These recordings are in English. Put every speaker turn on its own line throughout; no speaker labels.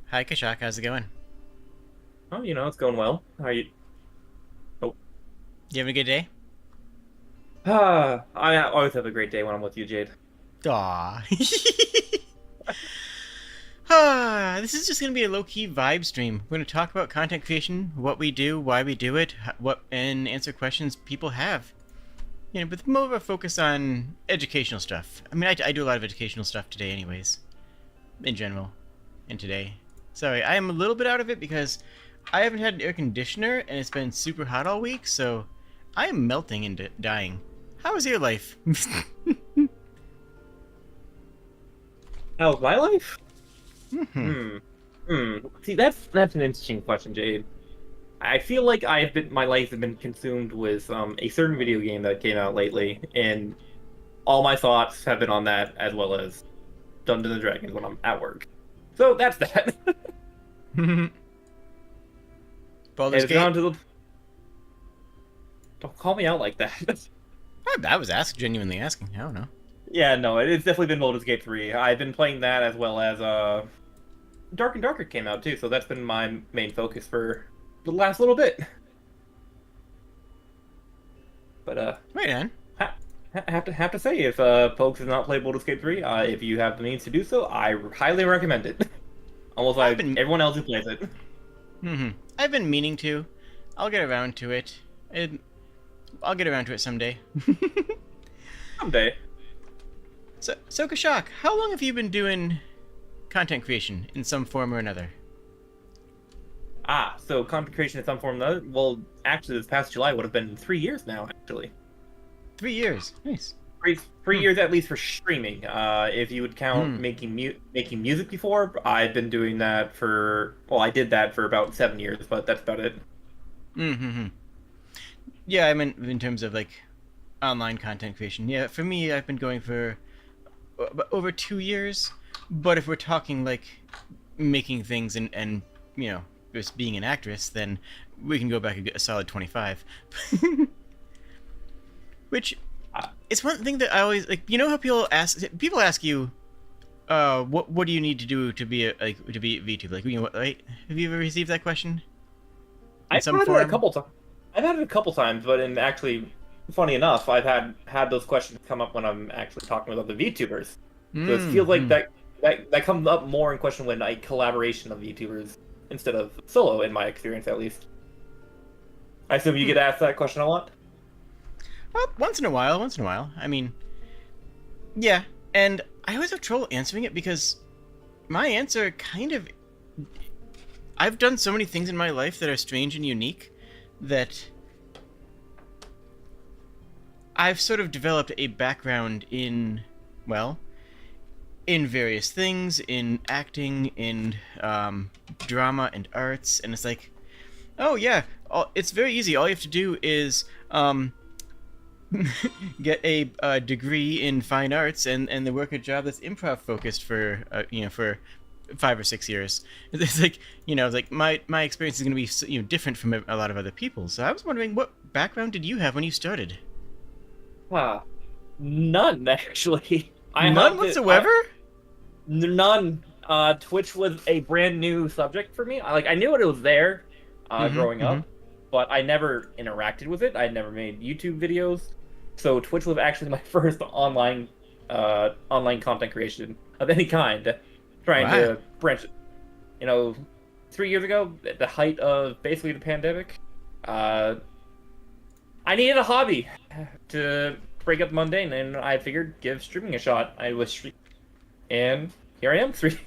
Hi, Kashak. How's it going?
Oh, it's going well. How are you? Oh,
You having a good day?
I always have a great day when I'm with you, Jade.
Aw. This is just gonna be a low-key vibe stream. We're gonna talk about content creation, what we do, why we do it, and answer questions people have. With more of a focus on educational stuff. I mean, I do a lot of educational stuff today, anyways. In general, and today. Sorry, I am a little bit out of it because I haven't had an air conditioner and it's been super hot all week, so I am melting and dying. How is your life?
How's my life?
Hmm.
Hmm. See, that's an interesting question, Jade. I feel like my life has been consumed with a certain video game that came out lately, and all my thoughts have been on that as well as Dungeons and Dragons when I'm at work. So that's that.
Baldur's
And it's
Gate?
gone to the. Don't call me out like that.
I was genuinely asking. I don't know.
Yeah, no, it's definitely been Baldur's Gate 3. I've been playing that as well as Dark and Darker came out too, so that's been my main focus for the last little bit. But
Right on.
ha have to say, if folks have not played Baldur's Gate 3, if you have the means to do so, I highly recommend it. Almost
I've
like
been.
everyone else who plays it.
Hmm. I've been meaning to. I'll get around to it. I'll get around to it someday.
Someday.
So Kashak, how long have you been doing content creation in some form or another?
So content creation in some form, though. Well, actually, this past July would have been 3 years now. Actually,
3 years. Nice.
three
Hmm.
years at least for streaming. If you would count
Hmm.
making music before, I've been doing that for. Well, I did that for about 7 years, but that's about it.
Hmm. Yeah, I mean, in terms of like online content creation. Yeah, for me, I've been going for over 2 years. But if we're talking like making things and just being an actress, then we can go back a solid 25. Which
Uh,
it's one thing that I always like. You know how people ask you, what do you need to do to be to be VTube? Like, what, right? Have you ever received that question in
I've
some
had it a
form?
couple times. I've had it a couple times, but in actually, funny enough, I've had those questions come up when I'm actually talking with other VTubers. So it feels like
Hmm.
that comes up more in question when a collaboration of VTubers instead of solo, in my experience at least. I assume you
Hmm.
get asked that question a lot.
Well, once in a while. Once in a while. I mean, yeah. And I always have trouble answering it because my answer kind of. I've done so many things in my life that are strange and unique that I've sort of developed a background in, well, in various things, in acting, in drama and arts, and it's like, oh yeah, it's very easy. All you have to do is get a degree in fine arts and then work a job that's improv focused for for 5 or 6 years. It's like it's like my experience is going to be different from a lot of other people. So I was wondering, what background did you have when you started?
Ah, none actually. I
None
have to. I
whatsoever.
None. Twitch was a brand new subject for me. I knew it was there,
Mm-hmm.
growing
Mm-hmm.
up, but I never interacted with it. I never made YouTube videos, so Twitch was actually my first online content creation of any kind. Trying
Wow.
to branch, you know, 3 years ago, at the height of basically the pandemic, uh, I needed a hobby to break up the mundane, and I figured give streaming a shot. And here I am, 3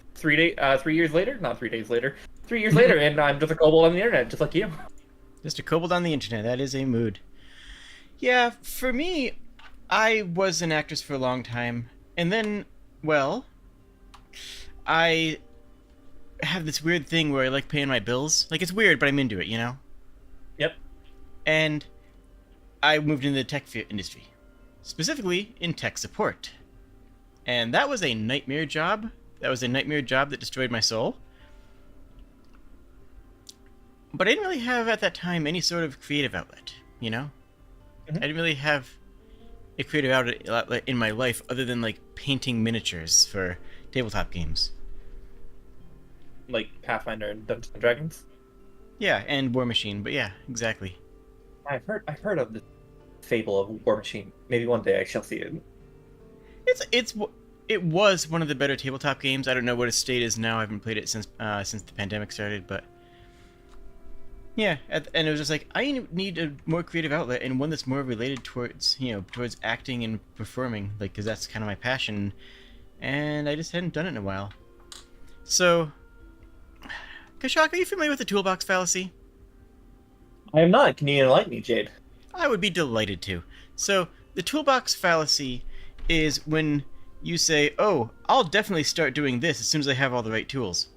years later, not 3 days later, 3 years later, and I'm just a kobold on the internet, just like you.
Just a kobold on the internet. That is a mood. Yeah, for me, I was an actress for a long time, and then, well, I have this weird thing where I like paying my bills. Like, it's weird, but I'm into it.
Yep.
And I moved into the tech industry, specifically in tech support. And that was a nightmare job. That was a nightmare job that destroyed my soul. But I didn't really have at that time any sort of creative outlet. I
Mhm.
didn't really have a creative outlet in my life other than like painting miniatures for tabletop games.
like Pathfinder and Dungeons and Dragons.
Yeah, and War Machine, but yeah, exactly.
I've heard of the fable of War Machine. Maybe one day I shall see it.
It was one of the better tabletop games. I don't know what its state is now. I haven't played it since the pandemic started, but yeah, and it was just like I need a more creative outlet and one that's more related towards towards acting and performing, like because that's kind of my passion, and I just hadn't done it in a while. So, Kashak, are you familiar with the toolbox fallacy?
I am not. Can you enlighten me, Jade?
I would be delighted to. So, the toolbox fallacy is when you say, "Oh, I'll definitely start doing this as soon as I have all the right tools."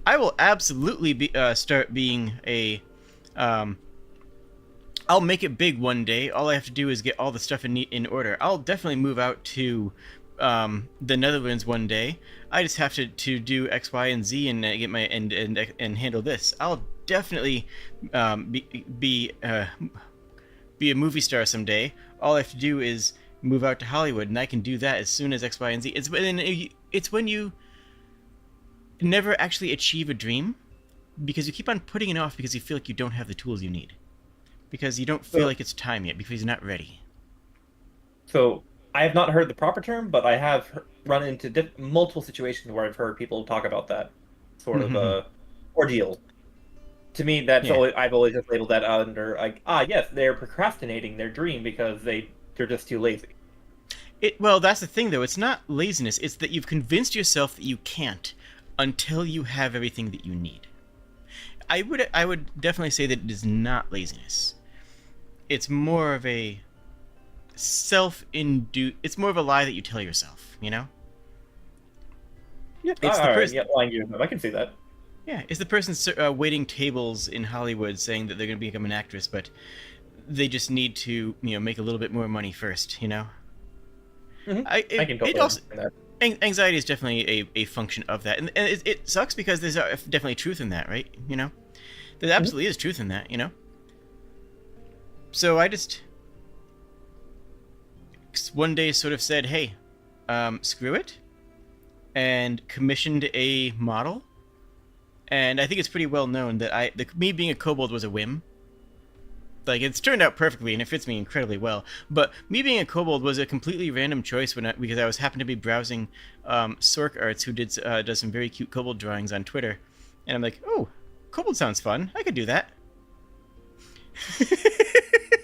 I will absolutely start being a. I'll make it big one day. All I have to do is get all the stuff in order. I'll definitely move out to the Netherlands one day. I just have to do X, Y, and Z and get my and handle this. I'll definitely be a movie star someday. All I have to do is move out to Hollywood, and I can do that as soon as X, Y, and Z. It's when you never actually achieve a dream because you keep on putting it off because you feel like you don't have the tools you need, because you don't feel like it's time yet, because you're not ready.
So I have not heard the proper term, but I have run into multiple situations where I've heard people talk about that sort of ordeal. To me, that's
Yeah.
always, I've always just labeled that under like, yes, they're procrastinating their dream because they're just too lazy.
Well, that's the thing though. It's not laziness. It's that you've convinced yourself that you can't until you have everything that you need. I would definitely say that it is not laziness. It's more of a self-induced. It's more of a lie that you tell yourself.
Yeah,
It's the person.
yeah, lying to yourself. I can see that.
Yeah, it's the person waiting tables in Hollywood saying that they're going to become an actress, but they just need to, make a little bit more money first.
Mm-hmm. I can totally understand that.
Anxiety is definitely a function of that, and it sucks because there's definitely truth in that, right? There absolutely is truth in that, So I just one day sort of said, "Hey, screw it," and commissioned a model. And I think it's pretty well known that me being a kobold was a whim. Like, it's turned out perfectly, and it fits me incredibly well. But me being a kobold was a completely random choice because I was happened to be browsing Sork Arts, who does some very cute kobold drawings on Twitter, and I'm like, oh, kobold sounds fun. I could do that.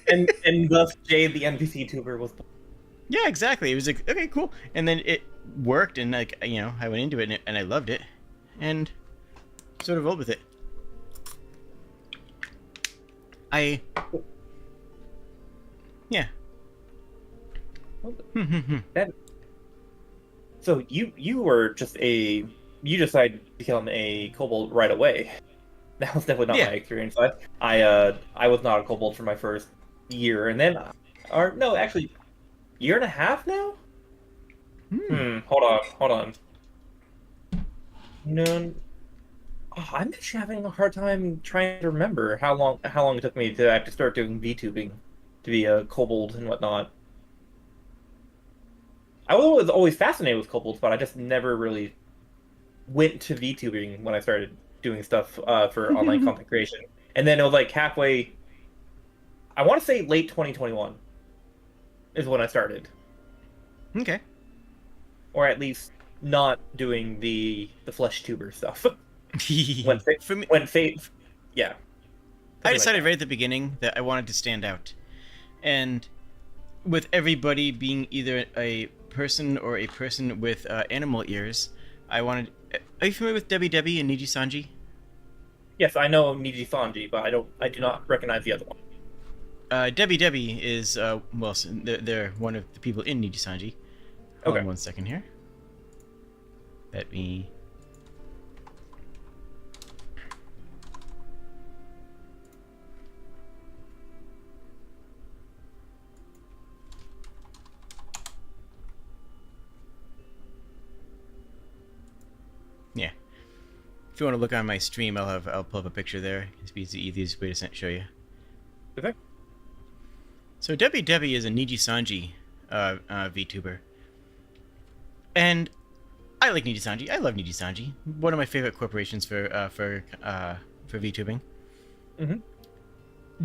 and thus Jade, the NPC tuber, was.
Yeah, exactly. It was like, okay, cool, and then it worked, and I went into it, and I loved it, and sort of rolled with it. Yeah.
So you were just you decided to become a kobold right away. That was definitely not my experience. I was not a kobold for my first year, and then, or no, actually, year and a half now. Hold on. No. Oh, I'm actually having a hard time trying to remember how long it took me to actually start doing VTubing, to be a kobold and whatnot. I was always fascinated with kobolds, but I just never really went to VTubing when I started doing stuff for online content creation. And then it was like halfway. I want to say late 2021 is when I started.
Okay.
Or at least not doing the flesh tuber stuff. Yeah.
I decided right at the beginning that I wanted to stand out, and with everybody being either a person or a person with animal ears, I wanted. Are you familiar with Debbie Debbie and Niji Sanji?
Yes, I know Niji Sanji, but I do not recognize the other one.
Debbie Debbie is they're one of the people in Niji Sanji. Hold on 1 second here. Let me. Yeah. If you want to look on my stream, I'll pull up a picture there. It's the easiest way to show you.
Okay.
So Debbie Debbie is a Niji Sanji VTuber, and I like Nijisanji. I love Nijisanji. One of my favorite corporations for VTubing.
Mm-hmm.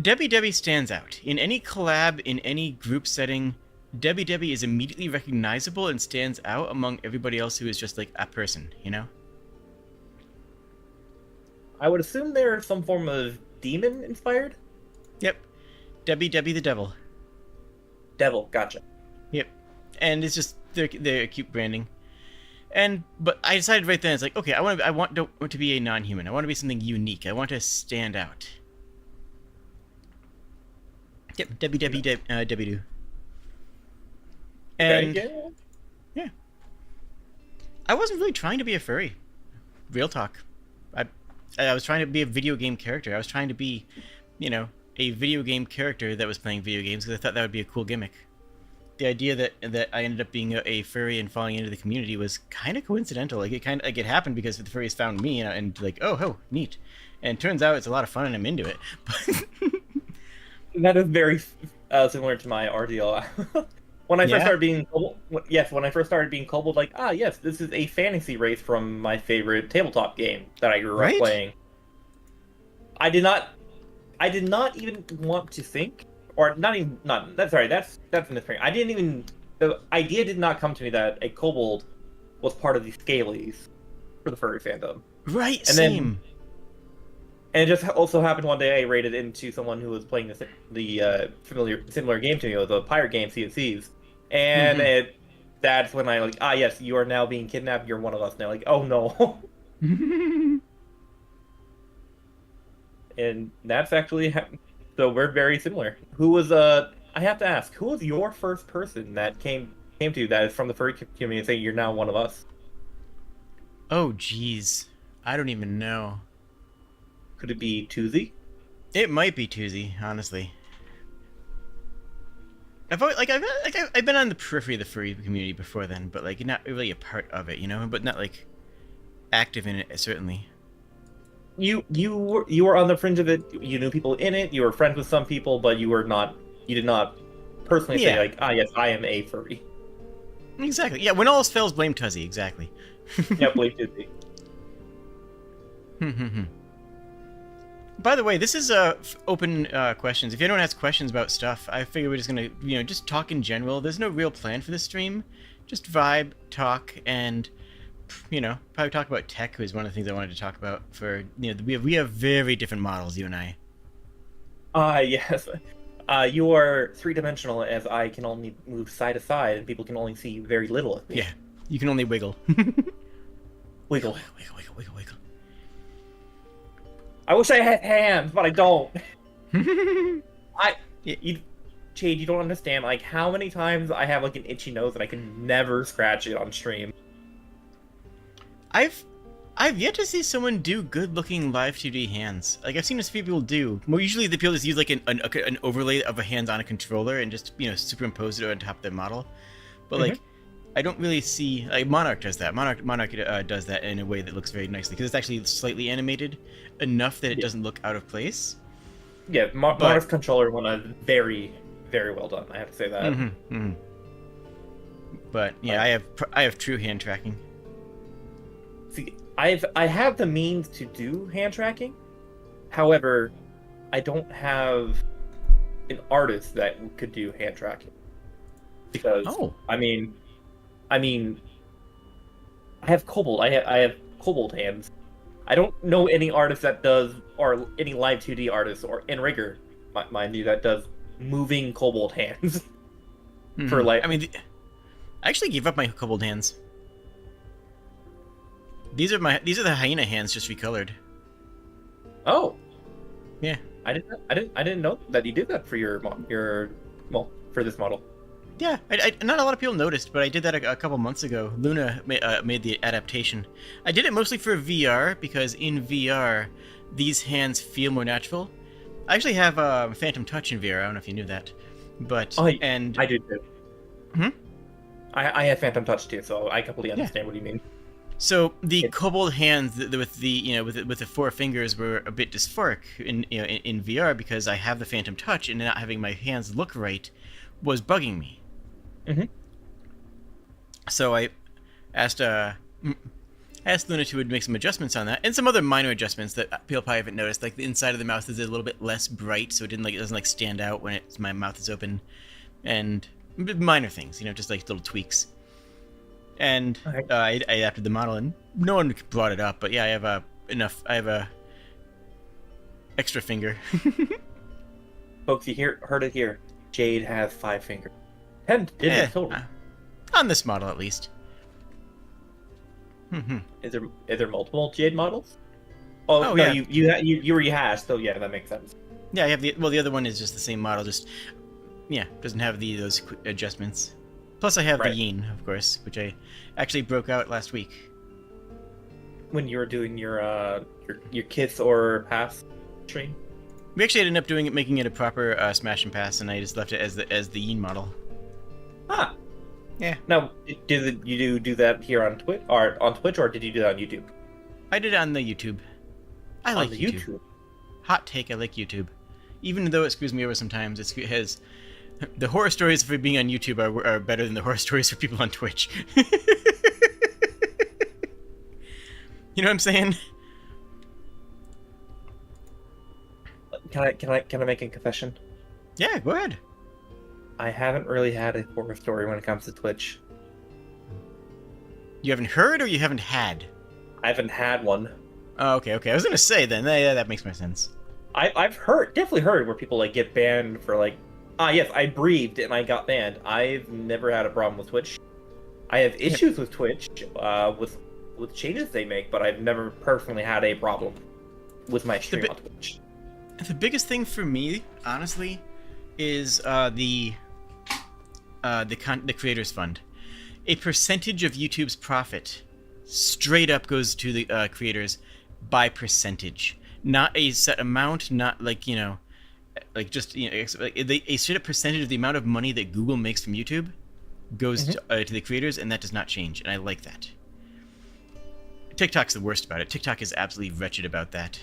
Debbie Debbie stands out. In any collab, in any group setting, Debbie Debbie is immediately recognizable and stands out among everybody else who is just like a person, you know?
I would assume they're some form of demon inspired.
Yep. Debbie Debbie the devil.
Devil, gotcha.
Yep. And it's just they're cute branding. But I decided right then, it's like, okay, I want to be a non-human. I want to be something unique. I want to stand out. Yep, Debbie do. And
Okay,
yeah, I wasn't really trying to be a furry. Real talk. I was trying to be a video game character. I was trying to be, a video game character that was playing video games because I thought that would be a cool gimmick. The idea that I ended up being a furry and falling into the community was kind of coincidental. Like it happened because the furries found me and like, oh, neat. And it turns out it's a lot of fun and I'm into it.
that is very similar to my RDL. When I first started being Kobold, when I first started being Kobold, like, yes, this is a fantasy race from my favorite tabletop game that I grew up playing. I did not even want to think, or that's a misprint. The idea did not come to me that a Kobold was part of the Scalies for the furry fandom.
Right,
and
same.
And it just also happened one day I raided into someone who was playing the similar game to me. It was a pirate game, Sea of Thieves. And that's when I like, yes, you are now being kidnapped. You're one of us now. Like, oh no. And that's actually so we're very similar. Who was I have to ask, who was your first person that came to you that is from the furry community and saying you're now one of us?
Oh geez, I don't even know.
Could it be Tuzi?
It might be Tuzi, honestly. I've been on the periphery of the furry community before then, but like not really a part of it, but not like active in it certainly.
You were on the fringe of it. You knew people in it. You were friends with some people, but you did not personally say like, yes, I am a furry.
Exactly. Yeah. When all else fails, blame Tuzi. Exactly.
Yeah, blame Tuzi.
By the way, this is open questions. If anyone has questions about stuff, I figure we're just gonna, just talk in general. There's no real plan for this stream. Just vibe, talk, and probably talk about tech, is one of the things I wanted to talk about. For we have very different models, you and I.
Yes. You are three-dimensional, as I can only move side to side, and people can only see very little of me.
Yeah, you can only wiggle.
Wiggle.
Wiggle.
I wish I had hands, but I don't. Jade, you don't understand, like, how many times I have, like, an itchy nose and I can never scratch it on stream.
I've yet to see someone do good-looking live 2D hands. Like, I've seen a few people do. Well, usually the people just use, like, an overlay of a hand on a controller and just, superimpose it on top of their model. But, like, I don't really see... Like, Monarch does that. Monarch does that in a way that looks very nicely, because it's actually slightly animated enough that it doesn't look out of place.
Yeah, Monarch's controller one is very, very well done, I have to say that.
But, yeah, I have true hand tracking.
See, I have the means to do hand tracking. However, I don't have an artist that could do hand tracking. Because I mean I have Kobold. I have Kobold hands. I don't know any artist that does, or any live 2D artist, or in rigor, mind you, that does moving Kobold hands. For like,
I actually gave up my Kobold hands. These are the hyena hands, just recolored.
Oh,
yeah.
I didn't know that you did that for for this model.
Yeah, not a lot of people noticed, but I did that a couple months ago. Luna made the adaptation. I did it mostly for VR, because in VR, these hands feel more natural. I actually have Phantom Touch in VR. I don't know if you knew that, but
I do too. I have Phantom Touch too, so I completely understand what you mean.
So the Kobold hands with the four fingers were a bit dysphoric in VR, because I have the Phantom Touch, and not having my hands look right was bugging me. So I asked I asked Luna to make some adjustments on that, and some other minor adjustments that people probably haven't noticed. Like the inside of the mouth is a little bit less bright, so it doesn't stand out when my mouth is open, and minor things, just like little tweaks. And I adapted the model, and no one brought it up, but yeah, I have a extra finger.
Folks, you heard it here. Jade has 5 fingers. 10 total.
On this model, at least.
Is there multiple Jade models? Oh no,
yeah.
you already have, so yeah, that makes sense.
Yeah, I have the other one is just the same model, just doesn't have those adjustments. Plus, I have the Yin, of course, which I actually broke out last week.
When you were doing your kiss or pass stream.
We actually ended up making it a proper smash and pass, and I just left it as the Yin model.
Ah.
Yeah.
Now, did you do that here on Twitch, or did you do that on YouTube?
I did it on the YouTube. I like YouTube. Hot take, I like YouTube. Even though it screws me over sometimes, it has... The horror stories for being on YouTube are better than the horror stories for people on Twitch. You know what I'm saying?
Can I make a confession?
Yeah, go ahead.
I haven't really had a horror story when it comes to Twitch.
You haven't heard or you haven't had?
I haven't had one.
Oh, okay. I was gonna say then. Yeah, that makes more sense.
I've definitely heard where people get banned for yes, I breathed and I got banned. I've never had a problem with Twitch. I have issues with Twitch, with changes they make, but I've never personally had a problem with my stream on Twitch.
The biggest thing for me, honestly, is the creators fund. A percentage of YouTube's profit straight up goes to the creators by percentage, not a set amount, not a straight up percentage of the amount of money that Google makes from YouTube goes to the creators, and that does not change, and I like that. TikTok's the worst about it. TikTok is absolutely wretched about that.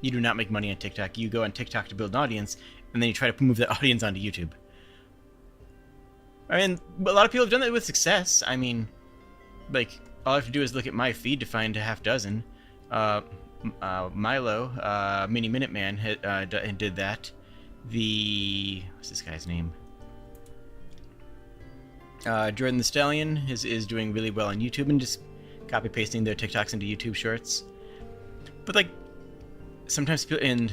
You do not make money on TikTok. You go on TikTok to build an audience, and then you try to move that audience onto YouTube. I mean, a lot of people have done that with success. I mean, all I have to do is look at my feed to find a half dozen. Milo, Mini Minuteman, did that. What's this guy's name? Jordan the Stallion is doing really well on YouTube and just copy pasting their TikToks into YouTube Shorts. But sometimes people go in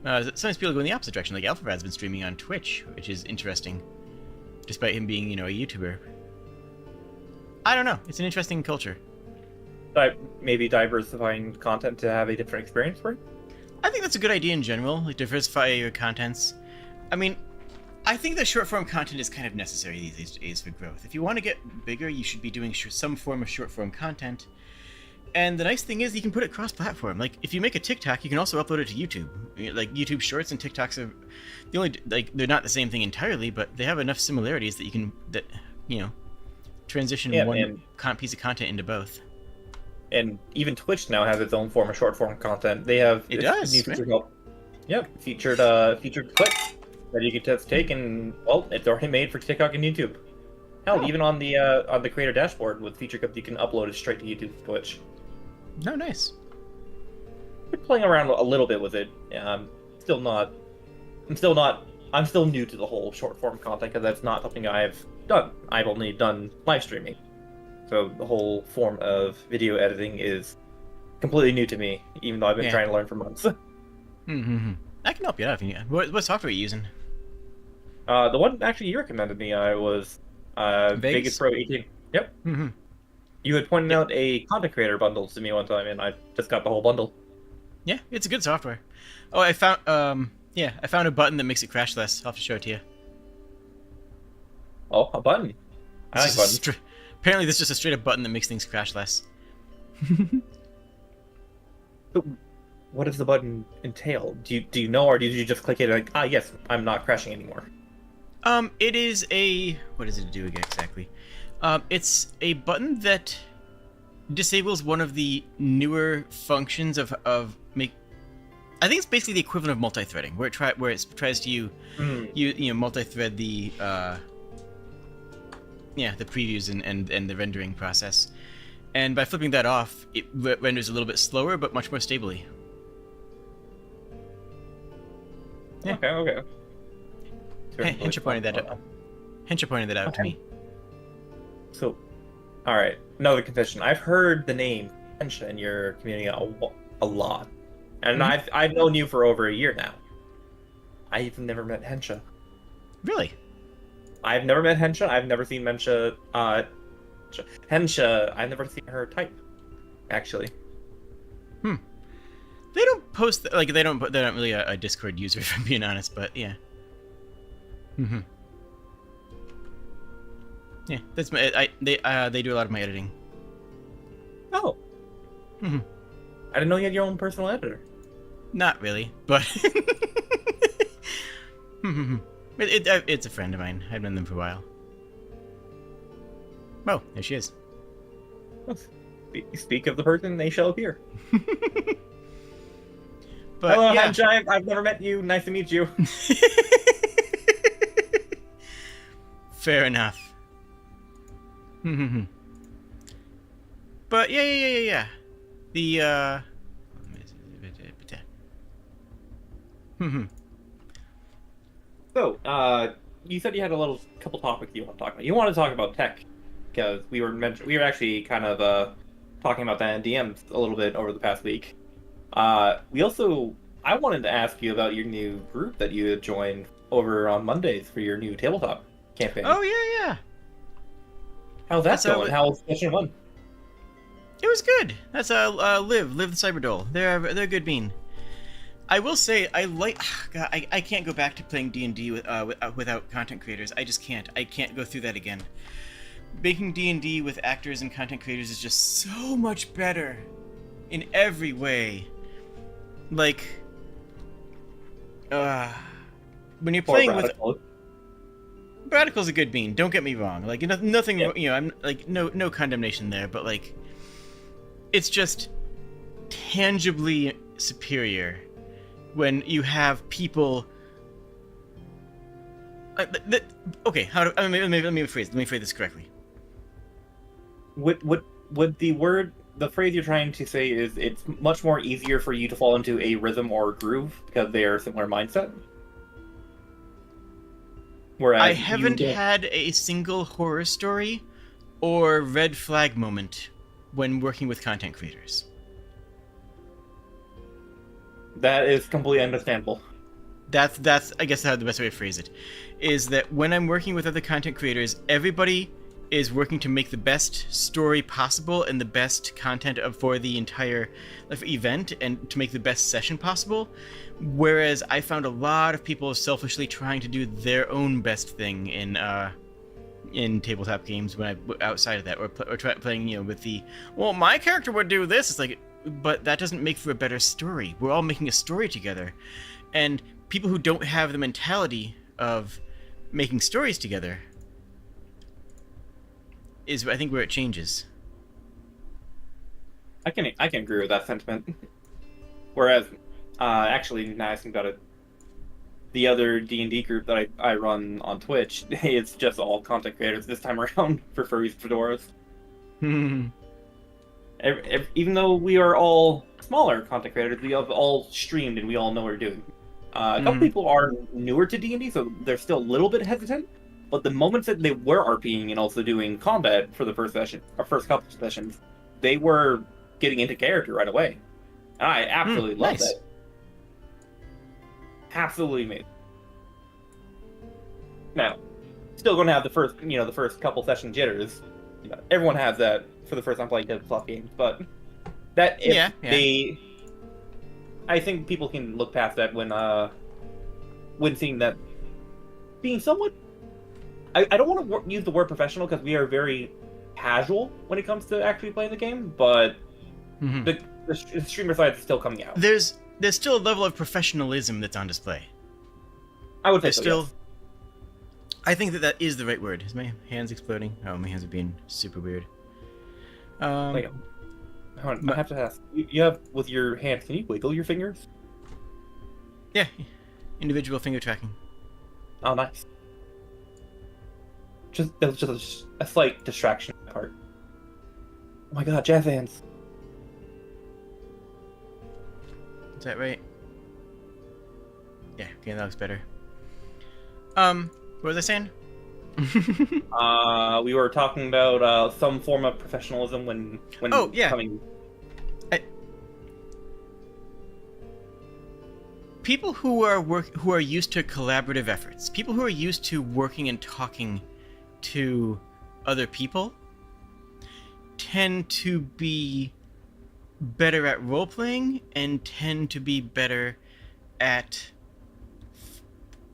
the opposite direction. Like Alphabet's been streaming on Twitch, which is interesting, despite him being a YouTuber. I don't know. It's an interesting culture.
Maybe diversifying content to have a different experience for it?
I think that's a good idea in general. Diversify your contents. I mean, I think that short form content is kind of necessary these days for growth. If you want to get bigger, you should be doing some form of short form content. And the nice thing is you can put it cross-platform. If you make a TikTok, you can also upload it to YouTube. YouTube Shorts and TikToks are they're not the same thing entirely, but they have enough similarities that you can transition one piece of content into both.
And even Twitch now has its own form of short form content. They have
new
feature called featured clip that you can just take, and it's already made for TikTok and YouTube. Hell, even on the creator dashboard with feature clip, you can upload it straight to YouTube and Twitch.
Oh, nice.
Been playing around a little bit with it. I'm still new to the whole short form content because that's not something I've done. I've only done live streaming. So the whole form of video editing is completely new to me, even though I've been trying to learn for months.
I can help you out if you need. What software are you using?
The one actually you recommended me was Vegas Pro 18. Yep. You had pointed out a content creator bundle to me one time, and I just got the whole bundle.
Yeah, it's a good software. Oh, I found a button that makes it crash less. I'll have to show it to you.
Oh, a button. I like buttons.
Apparently, this is just a straight up button that makes things crash less.
What does the button entail? Do you know, or did you just click it and yes, I'm not crashing anymore?
It is what does it do exactly? It's a button that disables one of the newer functions of I think it's basically the equivalent of multi-threading, where it tries to multi-thread the previews and the rendering process. And by flipping that off, it renders a little bit slower, but much more stably. Yeah.
Okay.
Hensha pointed that out. Hensha pointed that out to me.
So, all right, another confession. I've heard the name Hensha in your community a lot, and I've known you for over a year now. I've never met Hensha.
Really?
I've never met Hensha. I've never seen Hensha. I've never seen her type. Actually.
They don't post like they're not really a Discord user, if I'm being honest. But yeah. Yeah, that's my. They do a lot of my editing.
Oh. I didn't know you had your own personal editor.
Not really, but it's a friend of mine. I've known them for a while. Oh, there she is.
Speak of the person, they shall appear.
But,
hello,
yeah.
Hensha. I've never met you. Nice to meet you.
Fair enough. But yeah. The
So, you said you had a couple topics you want to talk about. You want to talk about tech because we were actually kind of talking about that in DMs a little bit over the past week. I wanted to ask you about your new group that you had joined over on Mondays for your new tabletop campaign.
Oh yeah.
How's that going? How's session 1?
It was good. That's Liv the Cyberdole. They're a good bean. I will say God, I can't go back to playing D&D without content creators. I just can't. I can't go through that again. Making D&D with actors and content creators is just so much better in every way. Like, when you're playing with Radical's a good bean. Don't get me wrong. Like, nothing. Yeah. You know, I'm like no condemnation there, but like, it's just tangibly superior when you have people. Okay, let me phrase this correctly.
Would the phrase you're trying to say is it's much more easier for you to fall into a rhythm or a groove because they are similar mindset? Whereas
I haven't had a single horror story or red flag moment when working with content creators.
That is completely understandable.
That's I guess how the best way to phrase it is that when I'm working with other content creators, everybody is working to make the best story possible and the best content for the entire event and to make the best session possible. Whereas I found a lot of people selfishly trying to do their own best thing in tabletop games when outside of that or playing with the my character would do this. It's like, but that doesn't make for a better story. We're all making a story together, and people who don't have the mentality of making stories together is I think where it changes.
I can agree with that sentiment. Whereas, actually, now I think about it, the other D&D group that I run on Twitch, it's just all content creators this time around for furries fedoras. Even though we are all smaller content creators, we have all streamed and we all know what we're doing. A couple people are newer to D&D, so they're still a little bit hesitant. But the moments that they were RPing and also doing combat for the first session, or first couple sessions, they were getting into character right away. And I absolutely love that. Absolutely amazing. Now, still going to have the first couple session jitters. Everyone has that for the first time playing tabletop games, but that I think people can look past that when seeing that being somewhat. I don't want to use the word professional because we are very casual when it comes to actually playing the game, but the streamer side is still coming out.
There's still a level of professionalism that's on display.
I would say
yes. I think that is the right word. Is my hands exploding? Oh, my hands are being super weird.
Hold on, I have to ask. You have with your hands. Can you wiggle your fingers?
Yeah, individual finger tracking.
Oh, nice. That was just a slight distraction part. my god, jazz hands.
Is that right? Yeah, okay, that looks better. What was I saying?
We were talking about some form of professionalism when
Oh, yeah.
coming.
People who are used to collaborative efforts, people who are used to working and talking to other people, tend to be better at role playing and tend to be better at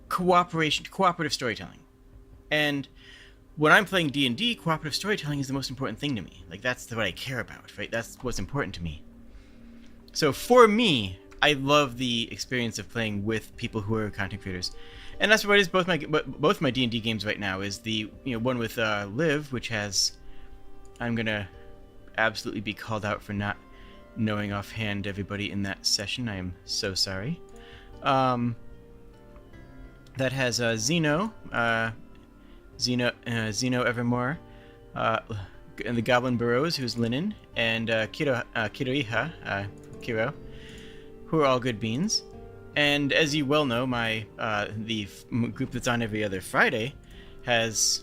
cooperative storytelling. And when I'm playing D&D, cooperative storytelling is the most important thing to me. Like, that's what I care about, right? That's what's important to me. So for me, I love the experience of playing with people who are content creators, and that's what it is. Both my D&D games right now is the one with Liv, which has, I'm gonna absolutely be called out for not knowing offhand everybody in that session. I am so sorry. That has Zeno Evermore, and the Goblin Burrows, who's Linen, and Kiroiha, Kiro, who are all good beans. And as you well know, the group that's on every other Friday has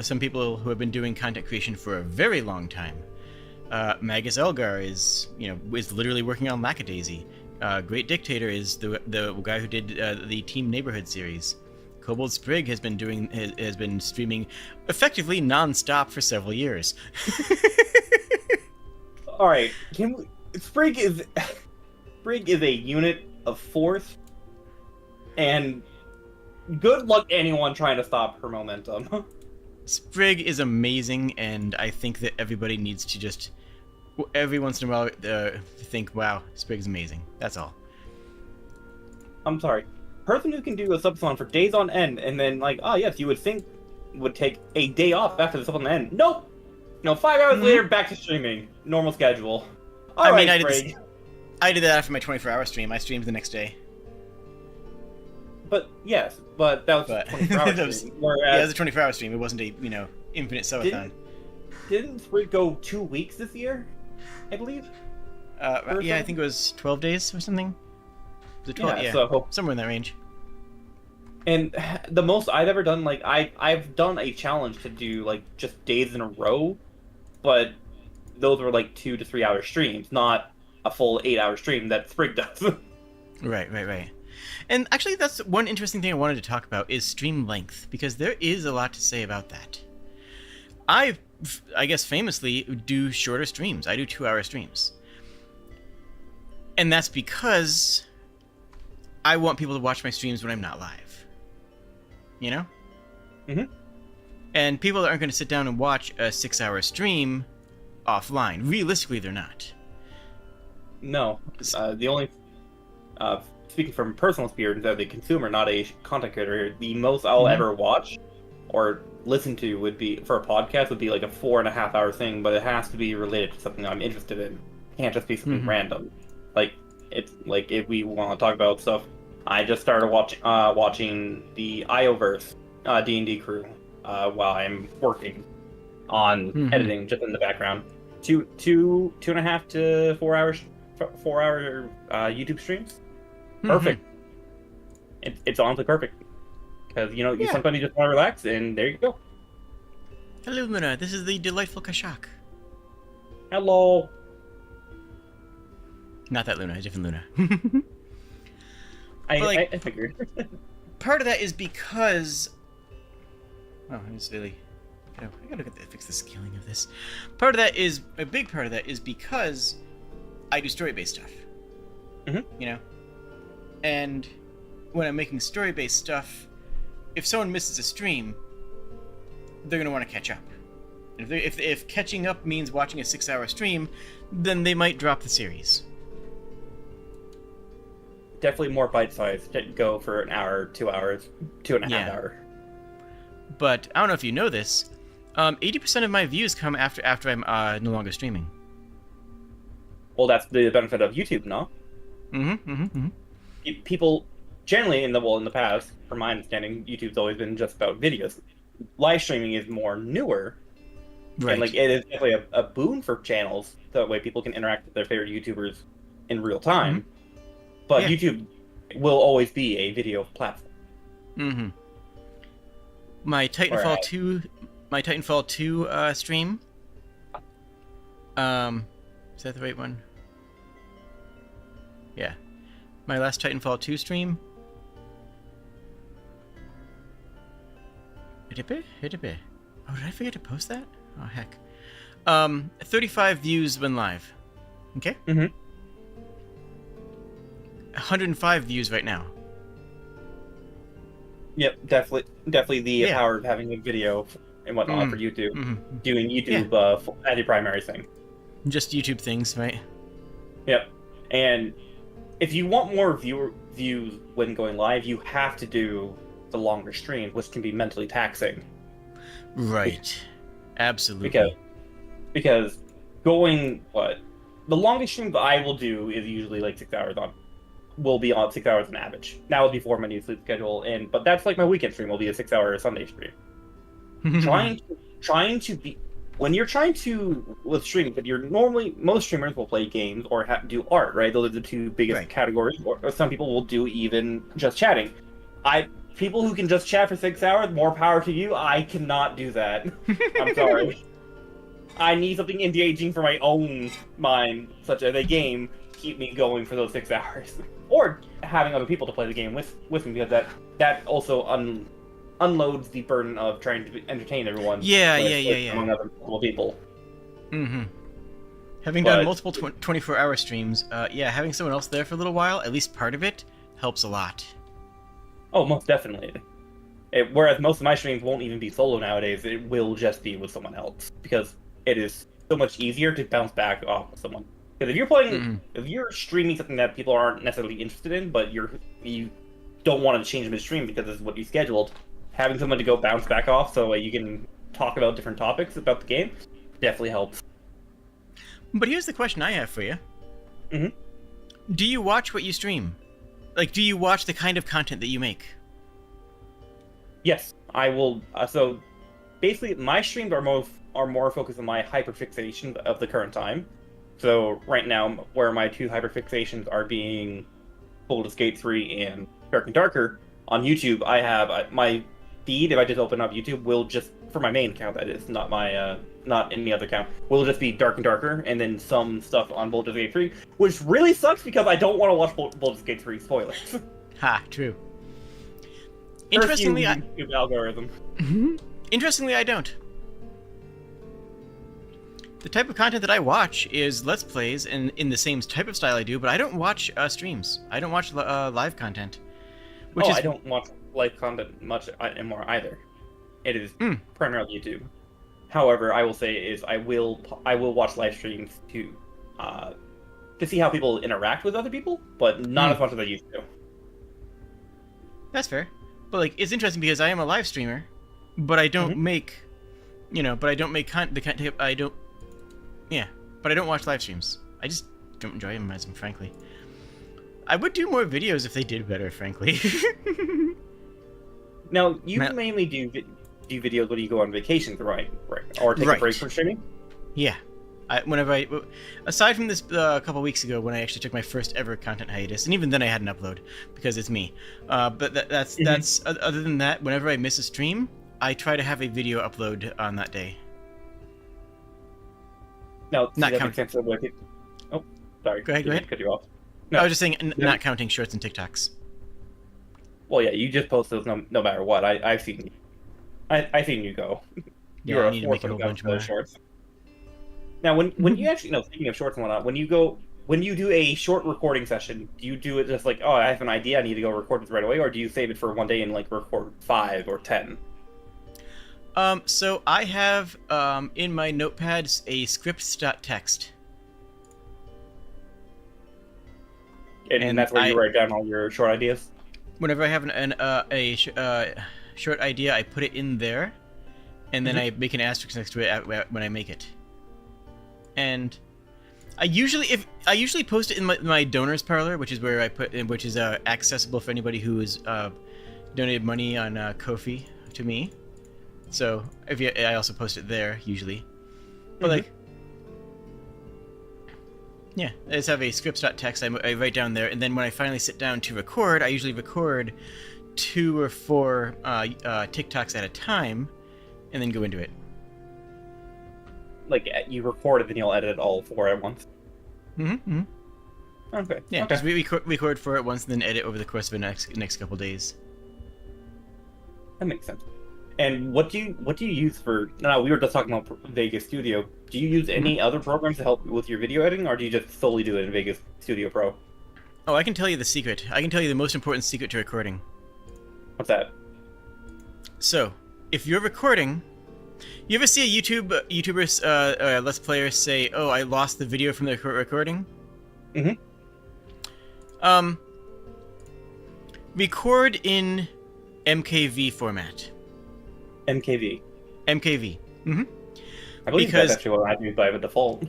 some people who have been doing content creation for a very long time. Magus Elgar is literally working on Lackadaisy. Great Dictator is the guy who did the Team Neighborhood series. Kobold Sprig has been streaming effectively non-stop for several years.
All right, Sprig is a unit of force, and good luck anyone trying to stop her momentum.
Sprig is amazing, and I think that everybody needs to just every once in a while think, wow, Sprig's amazing. That's all.
I'm sorry. Person who can do a subathon for days on end, and then oh yes, you would think would take a day off after the subathon end. Nope. 5 hours later, back to streaming. Normal schedule. All right, Sprig.
I did that after my 24-hour stream. I streamed the next day.
But yes, that was a 24-hour stream.
Yeah, it was a 24-hour stream. It wasn't a infinite subathon.
Didn't Sprig go 2 weeks this year? I believe.
Yeah, I think it was 12 days or something. Was it 12? Yeah,
so
somewhere in that range.
And the most I've ever done, I've done a challenge to do just days in a row, but those were 2 to 3 hour streams, not a full 8-hour stream that Sprig does.
Right. And actually, that's one interesting thing I wanted to talk about is stream length, because there is a lot to say about that. I guess famously do shorter streams. I do 2-hour streams. And that's because I want people to watch my streams when I'm not live.
Mm-hmm.
And people aren't going to sit down and watch a 6-hour stream offline. Realistically, they're not.
No. The only... speaking from personal experience as a consumer, not a content creator, the most I'll ever watch or listen to would be, for a podcast, would be a 4.5-hour thing, but it has to be related to something I'm interested in. It can't just be something random. It's if we want to talk about stuff, I just started watching the IOverse D&D crew while I'm working on editing just in the background. 2.5 to 4 hours, 4-hour YouTube streams. Perfect. It's honestly perfect because you sometimes just want to relax, and there you go.
Hello, Luna. This is the delightful Kashak.
Hello.
Not that Luna, a different Luna.
I figured.
Part of that is because... Oh, it's really... I gotta fix the scaling of this. A big part of that is because I do story-based stuff. And when I'm making story-based stuff, if someone misses a stream, they're gonna want to catch up. If catching up means watching a 6-hour stream, then they might drop the series.
Definitely more bite-sized. Go for an hour, 2 hours, 2.5 hours.
But I don't know if you know this. 80% of my views come after I'm no longer streaming.
Well, that's the benefit of YouTube, no? People generally in the past, from my understanding, YouTube's always been just about videos. Live streaming is more newer, And
Right.
like it is definitely a boon for channels. That way people can interact with their favorite YouTubers in real
Mm-hmm.
time. But
Yeah.
YouTube will always be a video platform.
Mm-hmm. My Titanfall
Whereas
2, my Titanfall 2 stream. Is that the right one? Yeah. My last Titanfall 2 stream. Hit-a-bit. Oh, did I forget to post that? Oh, heck. 35 views when live. Okay?
mm-hmm.
105 views right now.
Yep, definitely the
Yeah.
power of having a video and whatnot for YouTube.
Mm-hmm.
Doing
Yeah.
YouTube as your primary thing.
Just YouTube things, right?
Yep. And if you want more views when going live, you have to do the longer stream, which can be mentally taxing.
Right. Absolutely.
Because going the longest stream that I will do is usually like 6 hours will be on 6 hours on average. Now is before my new sleep schedule, but that's like my weekend stream will be a 6 hour Sunday stream. trying to be when you're trying to with streaming, but most streamers will play games or do art, right? Those are the two biggest categories. Or some people will do even just chatting. People who can just chat for 6 hours, more power to you. I cannot do that. I'm sorry. I need something engaging for my own mind, such as a game, keep me going for those 6 hours, or having other people to play the game with me, because that also unloads the burden of trying to entertain everyone.
Yeah.
Among other people.
Mm-hmm. Having done multiple 24-hour streams, having someone else there for a little while, at least part of it, helps a lot.
Oh, most definitely. Whereas most of my streams won't even be solo nowadays, it will just be with someone else, because it is so much easier to bounce back off with someone. Because if you're playing, if you're streaming something that people aren't necessarily interested in, but you don't want to change midstream because this is what you scheduled, having someone to go bounce back off so you can talk about different topics about the game definitely helps.
But here's the question I have for you.
Mm-hmm.
Do you watch what you stream? Like, do you watch the kind of content that you make?
Yes, I will. So basically, my streams are more focused on my hyperfixation of the current time. So right now, where my two hyperfixations are being Baldur's Gate 3 and Dark and Darker, on YouTube, I have my feed, if I just open up YouTube, will just, for my main account that is, not my not any other account, will just be Dark and Darker, and then some stuff on Baldur's Gate 3, which really sucks because I don't want to watch Baldur's Gate 3 spoilers.
Ha, true. Interestingly,
YouTube algorithm.
Interestingly, I don't. The type of content that I watch is Let's Plays, and in the same type of style I do, but I don't watch streams. I don't watch live content.
I don't watch live content much anymore either. It is primarily YouTube. However, I will say is I will watch live streams to see how people interact with other people, but not as much as I used to.
That's fair. But like, it's interesting because I am a live streamer, but I don't make, but I don't make content. But I don't watch live streams. I just don't enjoy them, frankly. I would do more videos if they did better, frankly.
Now, you mainly do videos when you go on vacations, right? Or take a break from streaming?
Yeah. Aside from this a couple weeks ago when I actually took my first ever content hiatus, and even then I had an upload because it's me. But that's other than that, whenever I miss a stream, I try to have a video upload on that day.
No, not counting. Oh, sorry.
Go ahead.
Cut you off.
No, I was just saying, not counting shorts and TikToks.
Well, yeah, you just post those no matter what. I've seen you. I've seen you go.
I need to make a whole bunch more
shorts. Now, when you actually, speaking of shorts and whatnot, when you do a short recording session, do you do it just like, I have an idea, I need to go record this right away, or do you save it for one day and like record 5 or 10?
So I have in my notepads a script.txt.
And that's where you write down all your short ideas?
Whenever I have a short idea, I put it in there, and then I make an asterisk next to it when I make it. And I usually post it in my donors parlor, which is where which is accessible for anybody who has donated money on Ko-fi to me. So I also post it there usually. But like, yeah, I just have a scripts.txt I write down there, and then when I finally sit down to record, I usually record 2 or 4 TikToks at a time, and then go into it.
Like, you record it, then you'll edit all 4 at once.
Mm-hmm.
Okay.
Yeah,
okay.
because we record 4 at once, and then edit over the course of the next couple days.
That makes sense. And what do you use for? No, we were just talking about Vegas Studio. Do you use any other programs to help with your video editing, or do you just solely do it in Vegas Studio Pro?
Oh, I can tell you the secret. I can tell you the most important secret to recording.
What's that?
So, if you're recording, you ever see a YouTuber Let's Player say, "Oh, I lost the video from the recording"?
Mm-hmm.
Record in MKV format.
MKV.
MKV. Mm-hmm.
I believe that's actually what I do by default.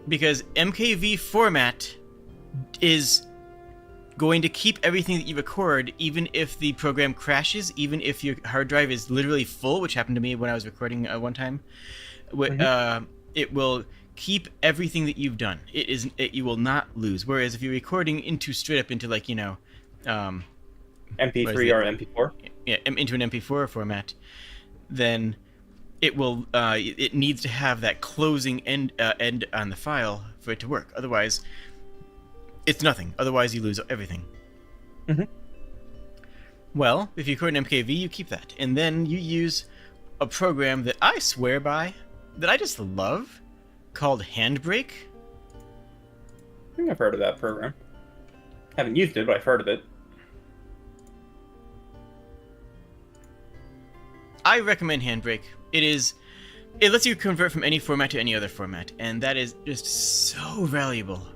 Because MKV format is going to keep everything that you record, even if the program crashes, even if your hard drive is literally full, which happened to me when I was recording one time. It will keep everything that you've done. You will not lose. Whereas if you're recording straight up into like, MP3
or MP4?
Yeah, into an MP4 format, then it will it needs to have that closing end on the file for it to work. Otherwise, it's nothing. Otherwise, you lose everything.
Mm-hmm.
Well, if you record an MKV, you keep that, and then you use a program that I swear by, that I just love, called Handbrake.
I think I've heard of that program. Haven't used it, but I've heard of it.
I recommend Handbrake. It lets you convert from any format to any other format, and that is just so valuable.